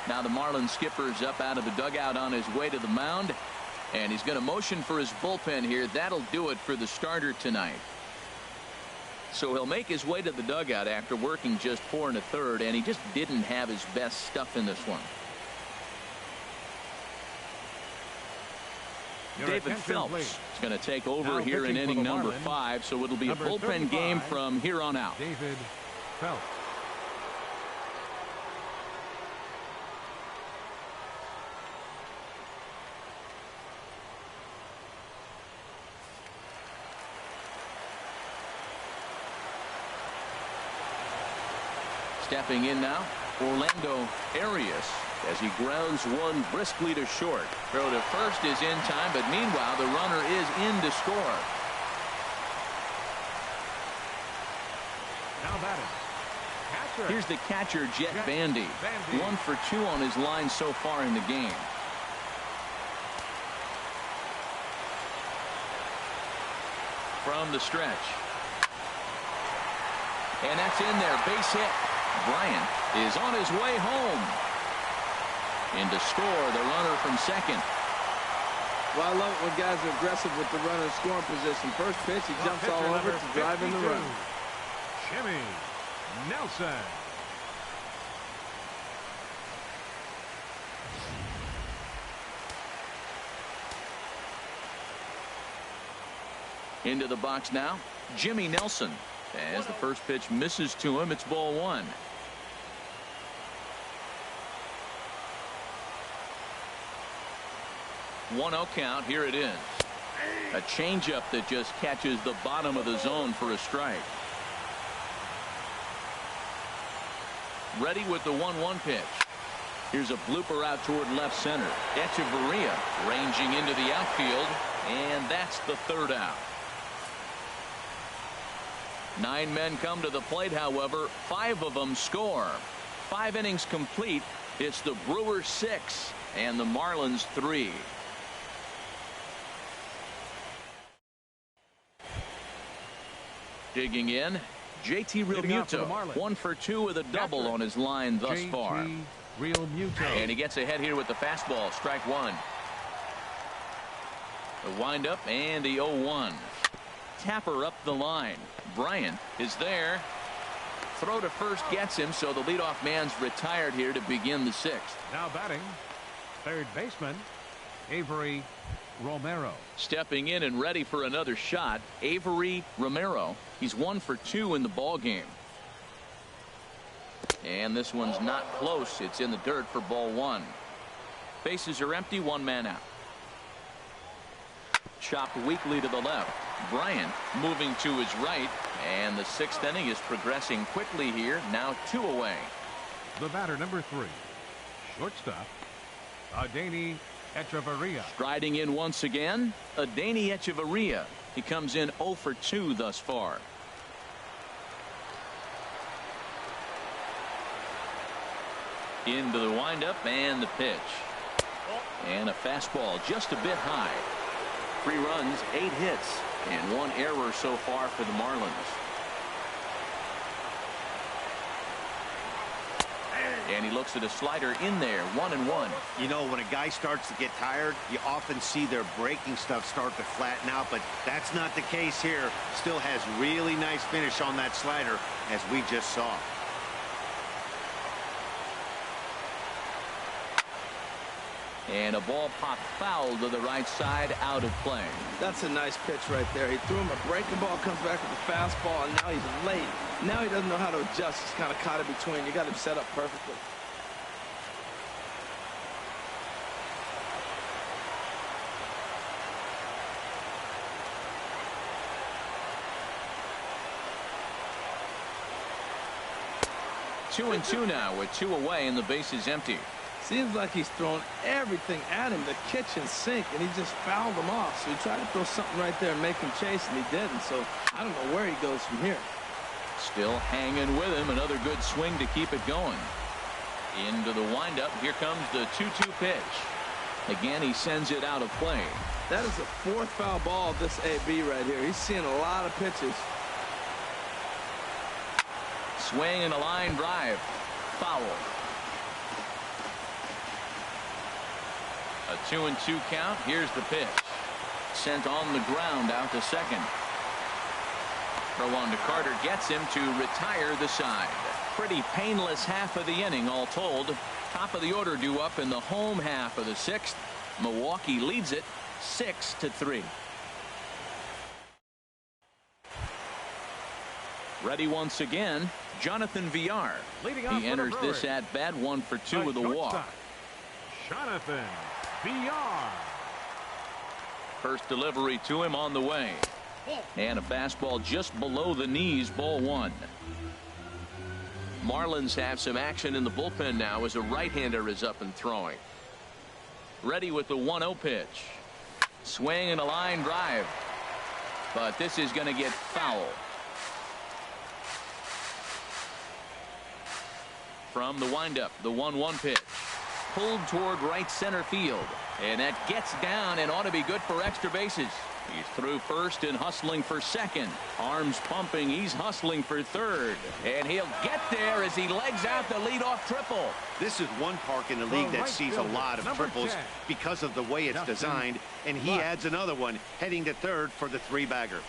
Now the Marlins skipper's up out of the dugout on his way to the mound. And he's going to motion for his bullpen here. That'll do it for the starter tonight. So he'll make his way to the dugout after working just 4 1/3, and he just didn't have his best stuff in this one. David Phelps is going to take over here in inning number 5, so it'll be a bullpen game from here on out. David Phelps. Stepping in now, Orlando Arias as he grounds one briskly to short. Throw to first is in time, but meanwhile the runner is in to score. Now batting. Here's the catcher, Jet Bandy. 1 for 2 on his line so far in the game. From the stretch. And that's in there. Base hit. Bryant is on his way home. In to score the runner from second. Well, I love it when guys are aggressive with the runner in scoring position. First pitch, he jumps all over to drive in the run. Jimmy Nelson. Into the box now, Jimmy Nelson. As the first pitch misses to him, it's ball one. One 0 count. Here it is. A changeup that just catches the bottom of the zone for a strike. Ready with the 1-1 pitch. Here's a blooper out toward left center. Echeverria ranging into the outfield, and that's the third out. 9 men come to the plate, however. 5 of them score. 5 innings complete. It's the Brewers 6 and the Marlins 3. Digging in, JT Realmuto, 1 for 2 with a double on his line thus far. And he gets ahead here with the fastball, strike one. The windup and the 0-1. Tapper up the line. Bryant is there. Throw to first gets him, so the leadoff man's retired here to begin the 6th. Now batting, third baseman, Avery Romero. Stepping in and ready for another shot, Avery Romero. He's 1 for 2 in the ball game. And this one's not close. It's in the dirt for ball one. Bases are empty, 1 man out. Chopped weakly to the left. Bryant moving to his right, and the 6th inning is progressing quickly here. Now 2 away. The batter, number 3, shortstop, Adeiny Echeverria. Striding in once again, Adeiny Echeverria. He comes in 0 for 2 thus far. Into the windup and the pitch. And a fastball just a bit high. 3 runs, 8 hits, and 1 error so far for the Marlins. And he looks at a slider in there, 1-1. You know, when a guy starts to get tired, you often see their breaking stuff start to flatten out, but that's not the case here. Still has really nice finish on that slider, as we just saw. And a ball popped foul to the right side, out of play. That's a nice pitch right there. He threw him a breaking ball, comes back with a fastball, and now he's late. Now he doesn't know how to adjust. He's kind of caught in between. You got him set up perfectly. Two and two now with 2 away and the base is empty. Seems like he's thrown everything at him, the kitchen sink, and he just fouled him off. So he tried to throw something right there and make him chase, and he didn't. So I don't know where he goes from here. Still hanging with him. Another good swing to keep it going. Into the windup. Here comes the 2-2 pitch. Again, he sends it out of play. That is the 4th foul ball of this AB right here. He's seeing a lot of pitches. Swing and a line drive. Foul. A 2-2 count. Here's the pitch. Sent on the ground out to second. Throw on to Carter gets him to retire the side. Pretty painless half of the inning all told. Top of the order due up in the home half of the 6th. Milwaukee leads it 6-3. Ready once again, Jonathan Villar. He enters this at bat 1 for 2 with a walk. Jonathan Villar. First delivery to him on the way. And a fastball just below the knees, ball 1. Marlins have some action in the bullpen now as a right-hander is up and throwing. Ready with the 1-0 pitch. Swing and a line drive. But this is going to get foul. From the windup, the 1-1 pitch. Pulled toward right center field. And that gets down and ought to be good for extra bases. He's through first and hustling for second. Arms pumping. He's hustling for third. And he'll get there as he legs out the leadoff triple. This is one park in the league that sees a lot of triples because of the way it's designed. And he adds another one heading to third for the three-bagger.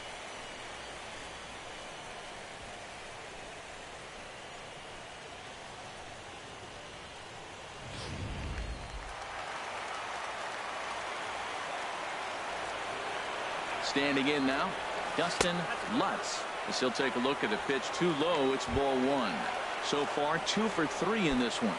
Standing in now, Dustin Lutz. As he'll take a look at a pitch too low, it's ball one. So far, 2 for 3 in this one.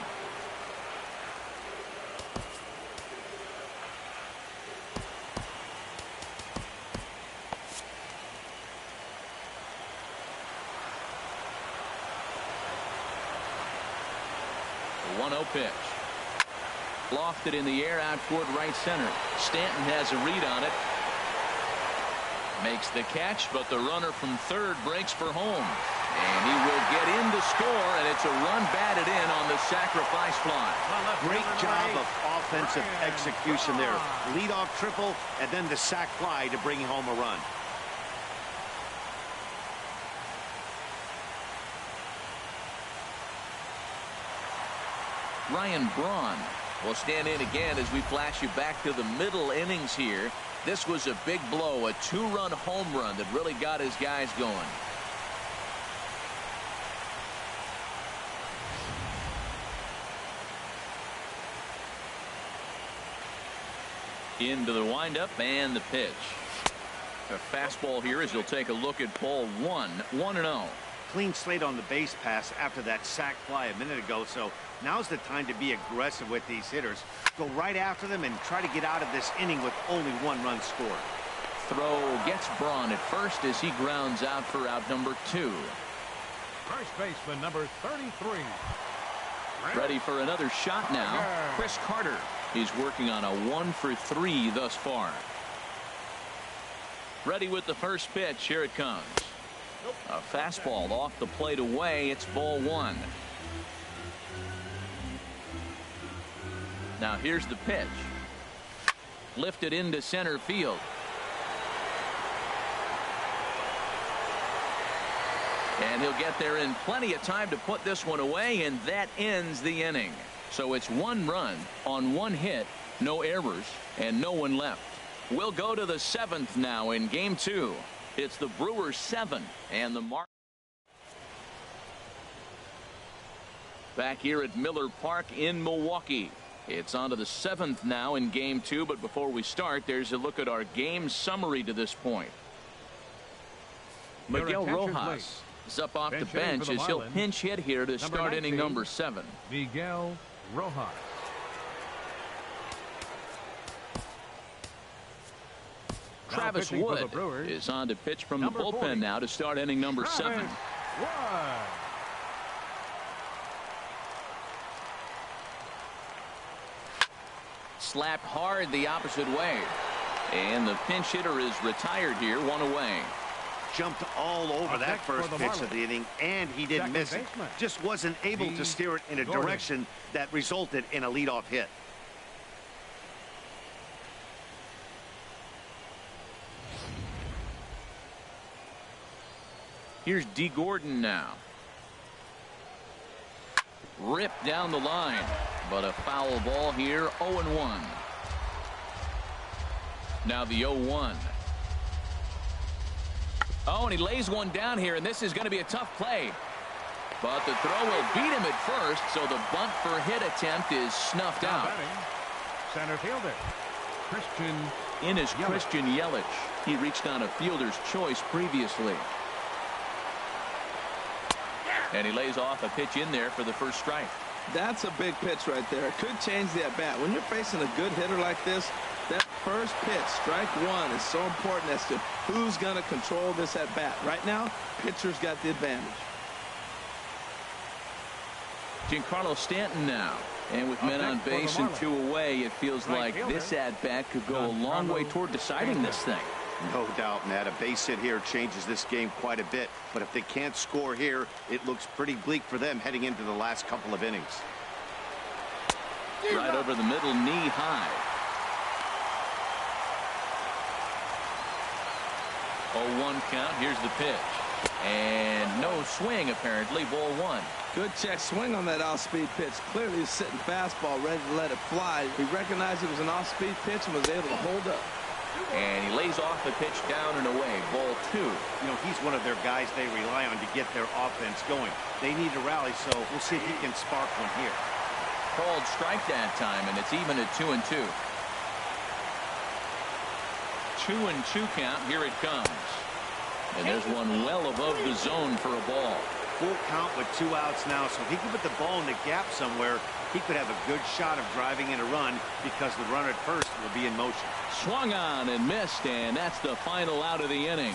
The 1-0 pitch. Lofted in the air out toward right center. Stanton has a read on it. Makes the catch, but the runner from third breaks for home. And he will get in to score, and it's a run batted in on the sacrifice fly. Great job of offensive execution there. Leadoff triple, and then the sac fly to bring home a run. Ryan Braun will stand in again as we flash you back to the middle innings here. This was a big blow, a 2-run home run that really got his guys going. Into the windup and the pitch. A fastball here as you'll take a look at ball one. 1-0. Clean slate on the base pass after that sac fly a minute ago, so now's the time to be aggressive with these hitters. Go right after them and try to get out of this inning with only 1 run scored. Throw gets Braun at first as he grounds out for out number 2. First baseman number 33. Ready for another shot now. Chris Carter. He's working on a 1 for 3 thus far. Ready with the first pitch. Here it comes. A fastball off the plate away. It's ball 1. Now here's the pitch. Lifted into center field. And he'll get there in plenty of time to put this one away, and that ends the inning. So it's 1 run on 1 hit, no errors, and no one left. We'll go to the 7th now in game 2. It's the Brewers 7 and the Marlins. Back here at Miller Park in Milwaukee. It's on to the 7th now in game 2, but before we start, there's a look at our game summary to this point. Miguel Rojas is up off the bench as he'll pinch hit here to start inning number 7. Miguel Rojas. Travis Wood is on to pitch from the bullpen now to start inning number 7. Slapped hard the opposite way. And the pinch hitter is retired here, 1 away. Jumped all over that first pitch of the inning, and he didn't miss it. Just wasn't able to steer it in a direction that resulted in a leadoff hit. Here's D. Gordon now. Ripped down the line, but a foul ball here. 0-1. Now the 0-1. Oh, and he lays one down here, and this is going to be a tough play. But the throw will beat him at first, so the bunt for hit attempt is snuffed out. Center fielder Christian in is Christian Yelich. He reached on a fielder's choice previously. And he lays off a pitch in there for the first strike. That's a big pitch right there. It could change the at-bat. When you're facing a good hitter like this, that first pitch, strike 1, is so important as to who's going to control this at-bat. Right now, pitcher's got the advantage. Giancarlo Stanton now. And with men on base and 2 away, it feels like this at-bat could go a long way toward deciding this thing. No doubt, Matt. A base hit here changes this game quite a bit. But if they can't score here, it looks pretty bleak for them heading into the last couple of innings. Right over the middle, knee high. 0-1 count. Here's the pitch. And no swing, apparently. Ball 1. Good check swing on that off-speed pitch. Clearly he's sitting fastball, ready to let it fly. He recognized it was an off-speed pitch and was able to hold up. And he lays off the pitch down and away. Ball 2. You know, he's one of their guys they rely on to get their offense going. They need to rally, so we'll see if he can spark one here. Called strike that time, and it's even at 2-2. 2-2 count. Here it comes. And there's one well above the zone for a ball. Full count with 2 outs now, so if he can put the ball in the gap somewhere, he could have a good shot of driving in a run because the runner at first will be in motion. Swung on and missed, and that's the final out of the inning.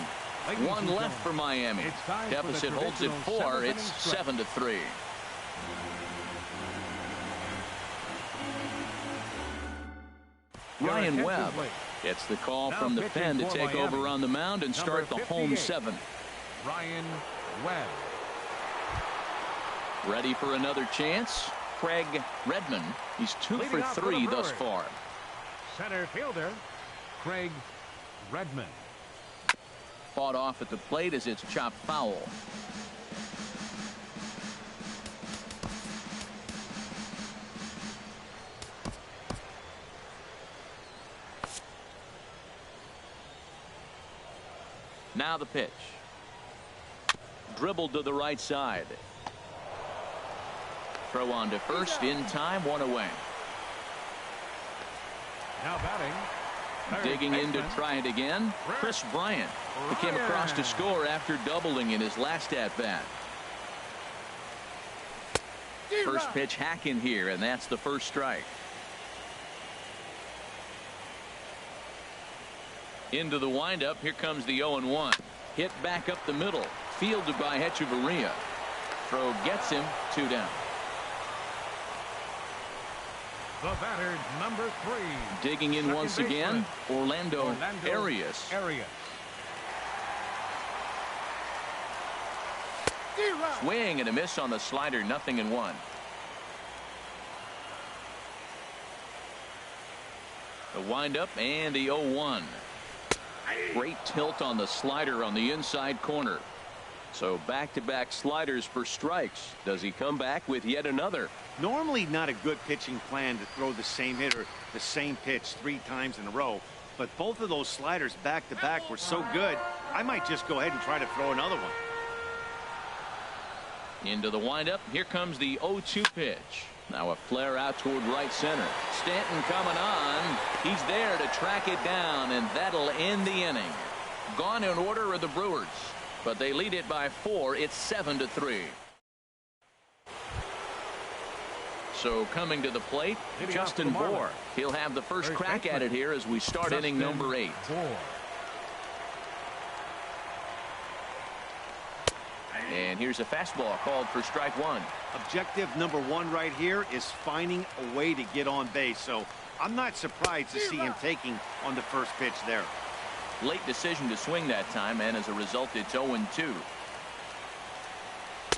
One left for Miami. Deficit holds at 4. It's 7-3. Ryan Webb gets the call from the pen to take over on the mound and start the home 7. Ryan Webb. Ready for another chance. Craig Redmond. He's 2 for 3 thus far. Center fielder Craig Redmond. Fought off at the plate as it's chopped foul. Now the pitch. Dribbled to the right side. Throw on to first in time, 1 away. Now batting. Digging in to try it again. Chris Bryant, who came across to score after doubling in his last at bat. First pitch hack in here, and that's the first strike. Into the windup. Here comes the 0-1. Hit back up the middle. Fielded by Hechavarria. Throw gets him. 2 down. The batter, number 3. Digging in once again, Orlando Arias. Swing and a miss on the slider. 0-1. The windup and the 0-1. Great tilt on the slider on the inside corner. So back-to-back sliders for strikes. Does he come back with yet another? Normally not a good pitching plan to throw the same hitter the same pitch 3 times in a row, but both of those sliders back-to-back were so good, I might just go ahead and try to throw another one. Into the windup. Here comes the 0-2 pitch. Now a flare out toward right center. Stanton coming on. He's there to track it down, and that'll end the inning. Gone in order are the Brewers, but they lead it by 4. It's 7-3. So coming to the plate, Justin Bour. He'll have the first crack at it here as we start inning number 8. And here's a fastball called for strike 1. Objective number 1 right here is finding a way to get on base. So I'm not surprised to see him taking on the first pitch there. Late decision to swing that time, and as a result, it's 0-2.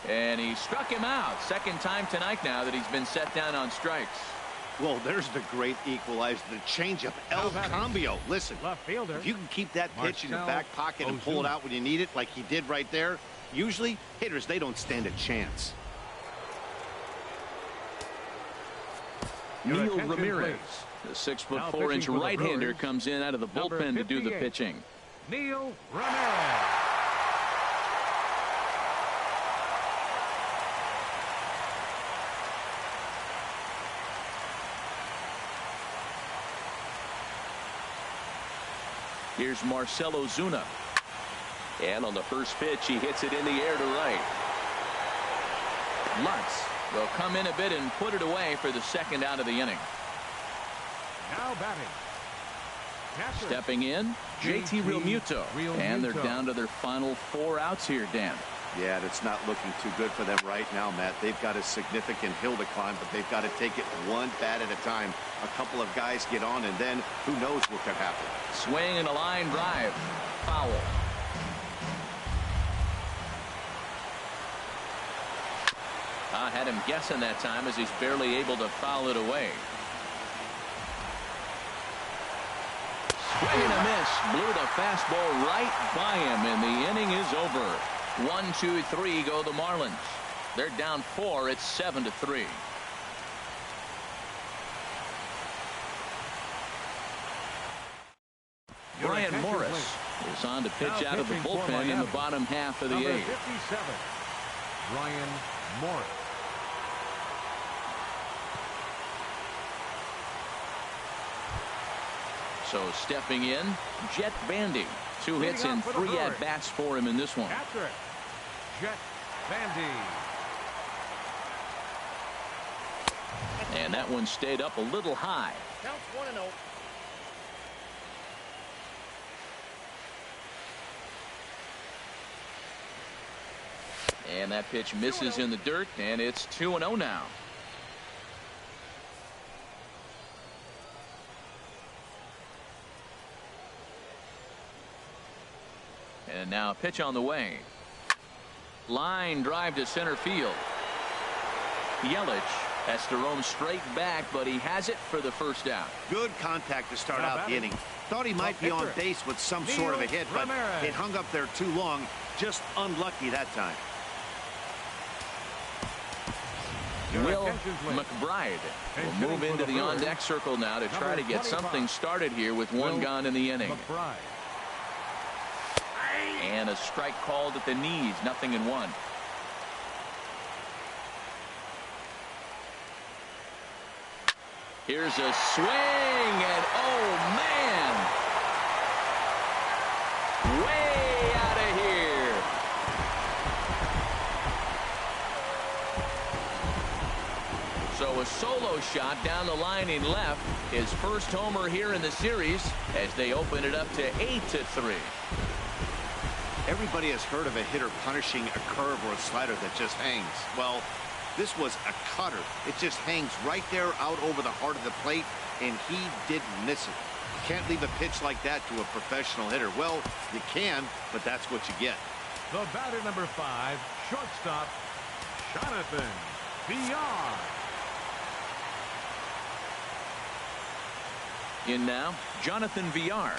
And he struck him out. Second time tonight now that he's been set down on strikes. Well, there's the great equalizer, the changeup, El Cambio. Listen, left fielder, if you can keep that pitch in your back pocket and pull it out when you need it, like he did right there, usually hitters, they don't stand a chance. Neil Ramirez, the 6'4" right-hander, comes in out of the bullpen to do the pitching. Neil Ramirez. Here's Marcell Ozuna. And on the first pitch, he hits it in the air to right. Lutz will come in a bit and put it away for the second out of the inning. Now batting. Catcher. Stepping in, JT Realmuto. And they're down to their final 4 outs here, Dan. Yeah, that's not looking too good for them right now, Matt. They've got a significant hill to climb, but they've got to take it one bat at a time. A couple of guys get on, and then who knows what could happen. Swing and a line drive. Foul. I had him guessing that time as he's barely able to foul it away. Swing and a miss. Blew the fastball right by him, and the inning is over. 1, 2, 3 go the Marlins. They're down 4. It's 7-3. Brian Morris is on to pitch out of the bullpen in the bottom half of the 8th. 57, Brian Morris. So stepping in, Jet Bandy. 2 hits and 3 at-bats for him in this one. Catcher, Jet Bandy. And that one stayed up a little high. Counts 1-0. And that pitch misses in the dirt, and it's 2-0 now. And now a pitch on the way. Line drive to center field. Yelich has to roam straight back, but he has it for the first out. Good contact to start out the inning. Thought he might be on base with some sort of a hit, but it hung up there too long. Just unlucky that time. Will McBride will move into the on-deck circle now to try to get something started here with 1 gone in the inning. And a strike called at the knees, 0-1. Here's a swing, and oh man, way out of here. So a solo shot down the line in left, his first homer here in the series as they open it up to 8-3. Everybody has heard of a hitter punishing a curve or a slider that just hangs. Well, this was a cutter. It just hangs right there out over the heart of the plate, and he didn't miss it. You can't leave a pitch like that to a professional hitter. Well, you can, but that's what you get. The batter, number 5, shortstop, Jonathan Villar. In now, Jonathan Villar.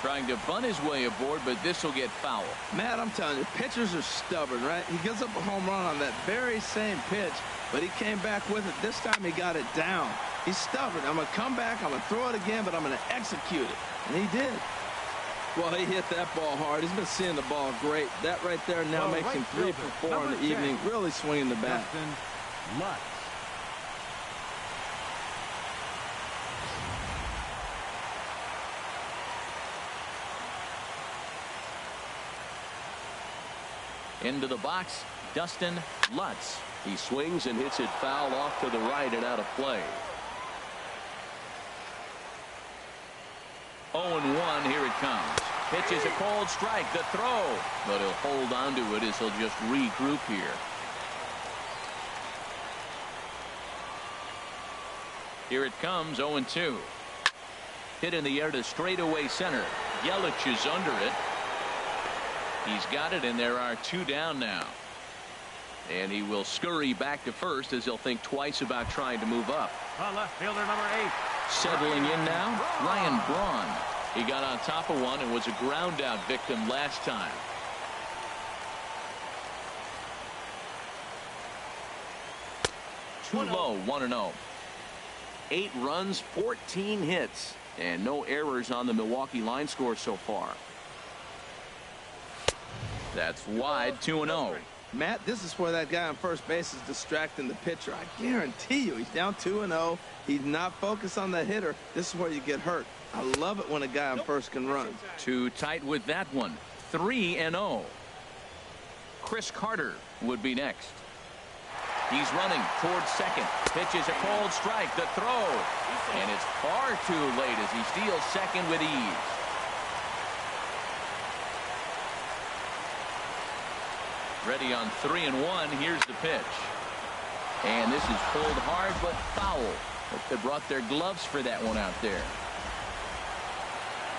Trying to bunt his way aboard, but this will get foul. Matt, I'm telling you, pitchers are stubborn, right? He gives up a home run on that very same pitch, but he came back with it. This time he got it down. He's stubborn. I'm going to come back, I'm going to throw it again, but I'm going to execute it. And he did. Well, he hit that ball hard. He's been seeing the ball great. That right there now makes him 3 for 4 in the evening. Really swinging the bat. Justin Lutz. Into the box, Dustin Lutz. He swings and hits it foul off to the right and out of play. 0-1, here it comes. Pitches a cold strike, the throw, but he'll hold on to it as he'll just regroup here. Here it comes, 0-2. Hit in the air to straightaway center. Yelich is under it. He's got it, and there are 2 down now. And he will scurry back to first as he'll think twice about trying to move up. Left fielder, number 8. Settling in now, Ryan Braun. He got on top of one and was a ground out victim last time. Too low, 1-0. 8 runs, 14 hits, and no errors on the Milwaukee line score so far. That's wide, 2-0. Matt, this is where that guy on first base is distracting the pitcher. I guarantee you he's down 2-0. He's not focused on the hitter. This is where you get hurt. I love it when a guy on first can run. Too tight with that one. 3-0. Chris Carter would be next. He's running towards second. Pitches a cold strike. The throw. And it's far too late as he steals second with ease. Ready on 3-1. Here's the pitch. And this is pulled hard but foul. Hope they brought their gloves for that one out there.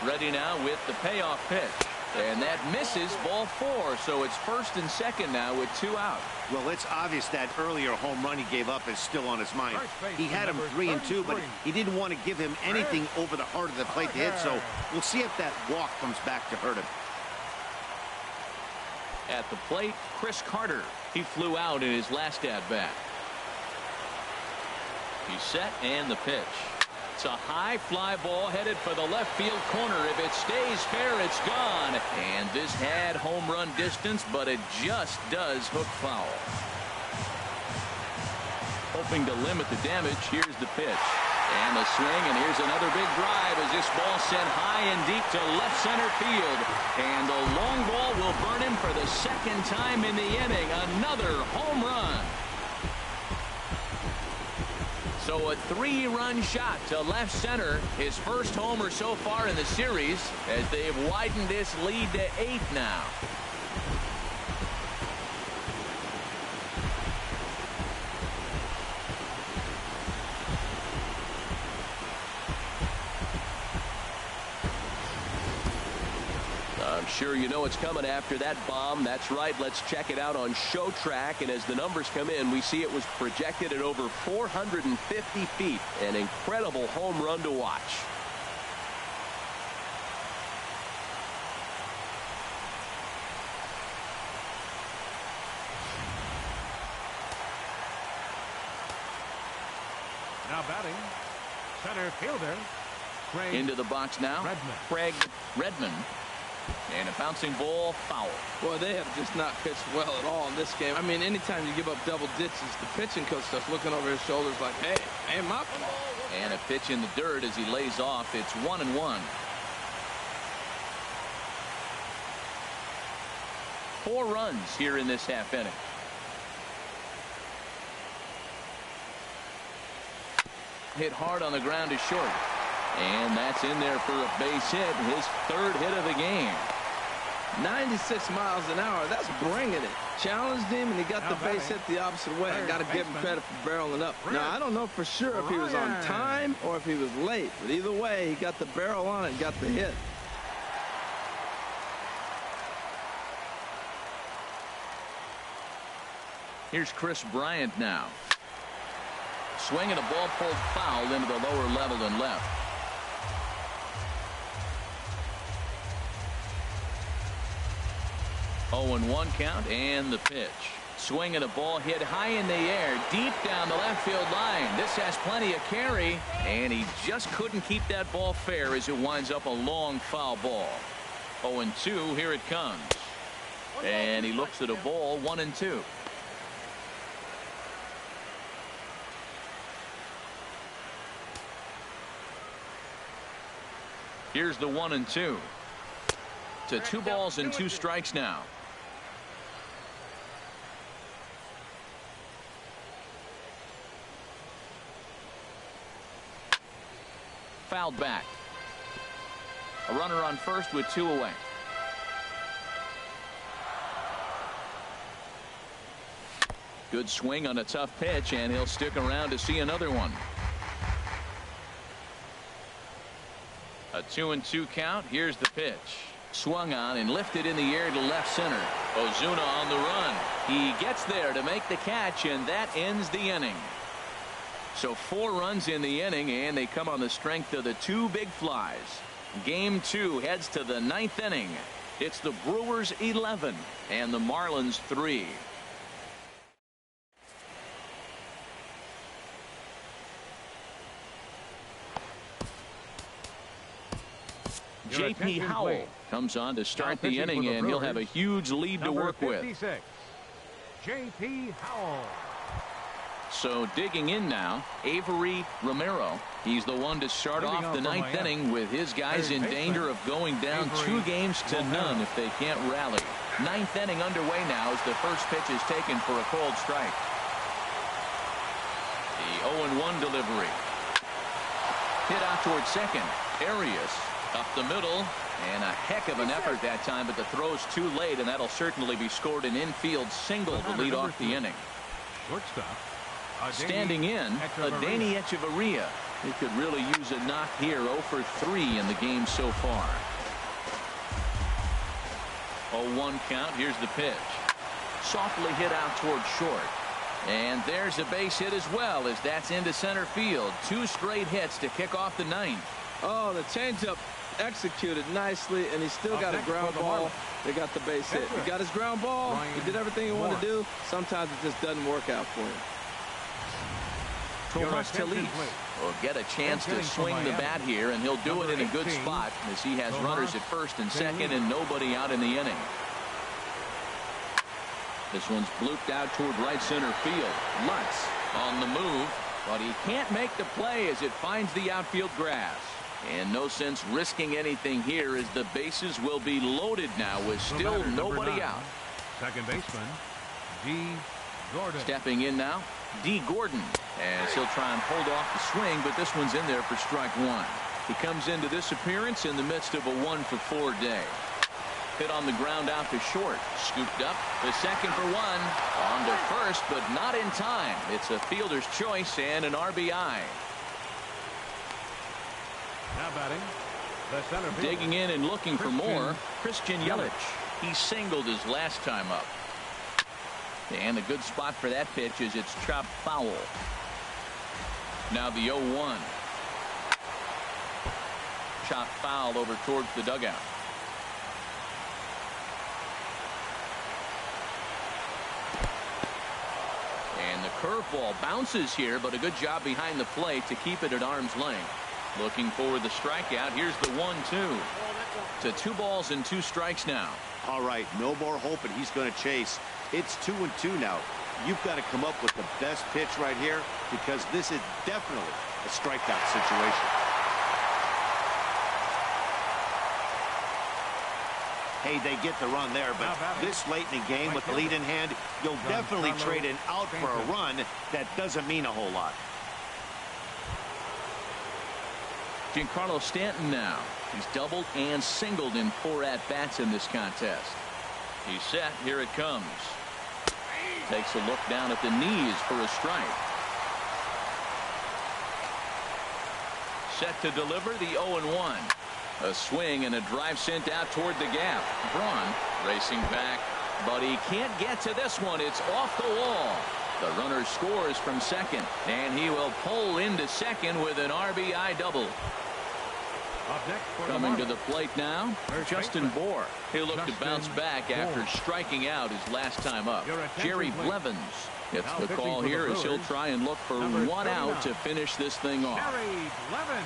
Ready now with the payoff pitch. And that misses, ball 4. So it's first and second now with 2 out. Well, it's obvious that earlier home run he gave up is still on his mind. He had him 3-2, but he didn't want to give him anything over the heart of the plate to hit. So we'll see if that walk comes back to hurt him. At the plate, Chris Carter. He flew out in his last at-bat. He's set and the pitch. It's a high fly ball headed for the left field corner. If it stays fair, it's gone. And this had home run distance, but it just does hook foul. Hoping to limit the damage, here's the pitch. And the swing, and here's another big drive as this ball sent high and deep to left center field. And the long ball will burn him for the second time in the inning. Another home run. So a 3-run shot to left center. His first homer so far in the series as they've widened this lead to 8 now. I'm sure you know it's coming after that bomb. That's right. Let's check it out on Show Track. And as the numbers come in, we see it was projected at over 450 feet. An incredible home run to watch. Now batting, center fielder. Craig Into the box now, Craig Redmond. And a bouncing ball, foul. Boy, they have just not pitched well at all in this game. I mean, anytime you give up double ditches, the pitching coach starts looking over his shoulders like, hey, man, my ball. And a pitch in the dirt as he lays off. It's 1-1. 4 runs here in this half inning. Hit hard on the ground is short. And that's in there for a base hit, his 3rd hit of the game. 96 miles an hour, that's bringing it. Challenged him, and he got the base hit the opposite way. I got to give him credit for barreling up. Now, I don't know for sure if he was on time or if he was late, but either way, he got the barrel on it and got the hit. Here's Chris Bryant now. Swinging a ball pulled foul into the lower level and left. 0-1 count and the pitch. Swinging a ball hit high in the air, deep down the left field line. This has plenty of carry, and he just couldn't keep that ball fair as it winds up a long foul ball. 0-2, here it comes. And he looks at a ball, 1-2. Here's the 1-2. To 2 balls and 2 strikes now. Fouled back. A runner on first with 2 away. Good swing on a tough pitch, and he'll stick around to see another one. A 2-2 count. Here's the pitch. Swung on and lifted in the air to left center. Ozuna on the run. He gets there to make the catch, and that ends the inning. So 4 runs in the inning, and they come on the strength of the 2 big flies. Game 2 heads to the 9th inning. It's the Brewers 11 and the Marlins 3. J.P. Howell comes on to start the inning, and he'll have a huge lead to work with. J.P. Howell. So digging in now, Avery Romero. He's the one to start off the 9th inning with his guys in danger of going down 2 games to none if they can't rally. 9th inning underway now as the first pitch is taken for a cold strike. The 0-1 delivery. Hit out towards second. Arias up the middle, and a heck of an effort that time, but the throw's too late, and that'll certainly be scored an infield single to lead off the inning. Standing in, Adeiny Echeverria. He could really use a knock here. 0 for 3 in the game so far. 0-1 count. Here's the pitch. Softly hit out toward short. And there's a base hit as well, as that's into center field. 2 straight hits to kick off the 9th. Oh, the changeup executed nicely, and he still got a ground ball. They got the base hit. He got his ground ball. He did everything he wanted to do. Sometimes it just doesn't work out for him. Tomas Tellez will get a chance to swing the bat here, and he'll do it in a good spot as he has runners at first and second and nobody out in the inning. This one's blooped out toward right center field. Lutz on the move, but he can't make the play as it finds the outfield grass. And no sense risking anything here, as the bases will be loaded now with still nobody out. Second baseman, D. Gordon. Stepping in now, D. Gordon, as he'll try and hold off the swing, but this one's in there for strike 1. He comes into this appearance in the midst of a 1-for-4 day. Hit on the ground out to short. Scooped up to second for 1. On to first, but not in time. It's a fielder's choice and an RBI. Now batting, the center fielder. Digging in and looking for more, Christian Yelich. He singled his last time up. And the good spot for that pitch is it's chopped foul. Now the 0-1. Chopped foul over towards the dugout. And the curveball bounces here, but a good job behind the plate to keep it at arm's length. Looking for the strikeout. Here's the 1-2. To 2 balls and 2 strikes now. All right, no more hoping he's going to chase. It's 2-2 now. You've got to come up with the best pitch right here, because this is definitely a strikeout situation. Hey, they get the run there, but this late in the game with the lead in hand, you'll definitely trade an out for a run. That doesn't mean a whole lot. Giancarlo Stanton now. He's doubled and singled in 4 at-bats in this contest. He's set. Here it comes. Takes a look down at the knees for a strike. Set to deliver the 0-1. A swing and a drive sent out toward the gap. Braun racing back, but he can't get to this one. It's off the wall. The runner scores from second, and he will pull into second with an RBI double. Coming to the plate now, Justin Bour. He'll look to bounce back after striking out his last time up. Jerry Blevins gets the call here as he'll try and look for 1 out to finish this thing off.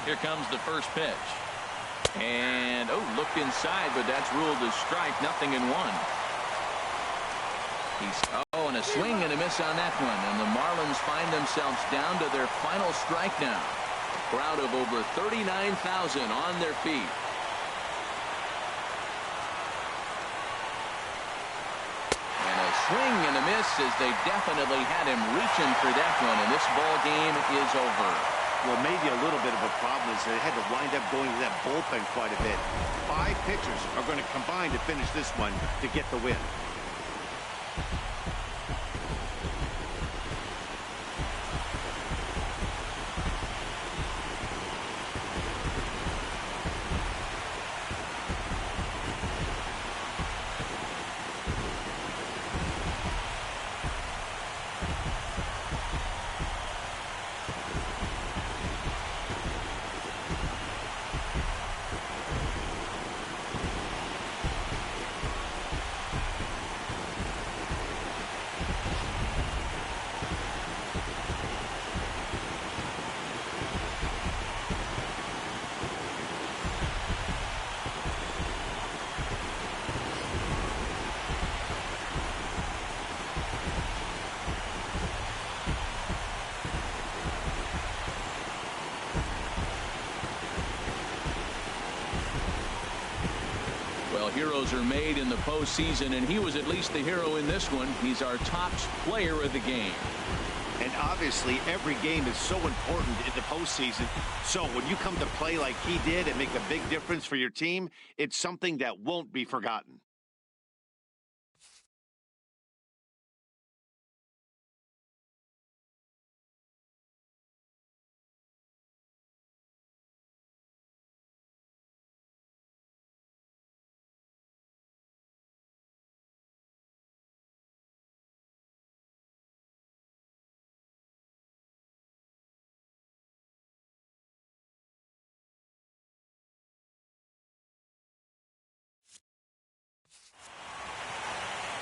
Here comes the first pitch. And, looked inside, but that's ruled as strike. Nothing in 1. And a swing and a miss on that one. And the Marlins find themselves down to their final strike now. A crowd of over 39,000 on their feet. And a swing and a miss, as they definitely had him reaching for that one. And this ball game is over. Well, maybe a little bit of a problem is they had to wind up going to that bullpen quite a bit. 5 pitchers are going to combine to finish this one to get the win. Heroes are made in the postseason, and he was at least the hero in this one. He's our top player of the game. And obviously, every game is so important in the postseason. So when you come to play like he did and make a big difference for your team, it's something that won't be forgotten.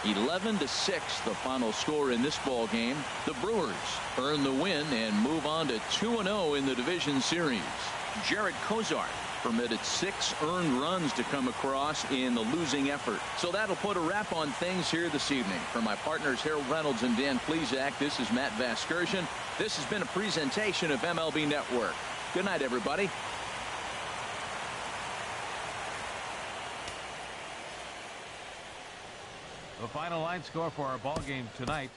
11-6 the final score in this ball game. The Brewers earn the win and move on to 2-0 in the division series. Jared Kozart permitted 6 earned runs to come across in the losing effort. So that'll put a wrap on things here this evening. For my partners Harold Reynolds and Dan Plesac, this is Matt Vasgersian. This has been a presentation of MLB Network. Good night, everybody. The final line score for our ball game tonight: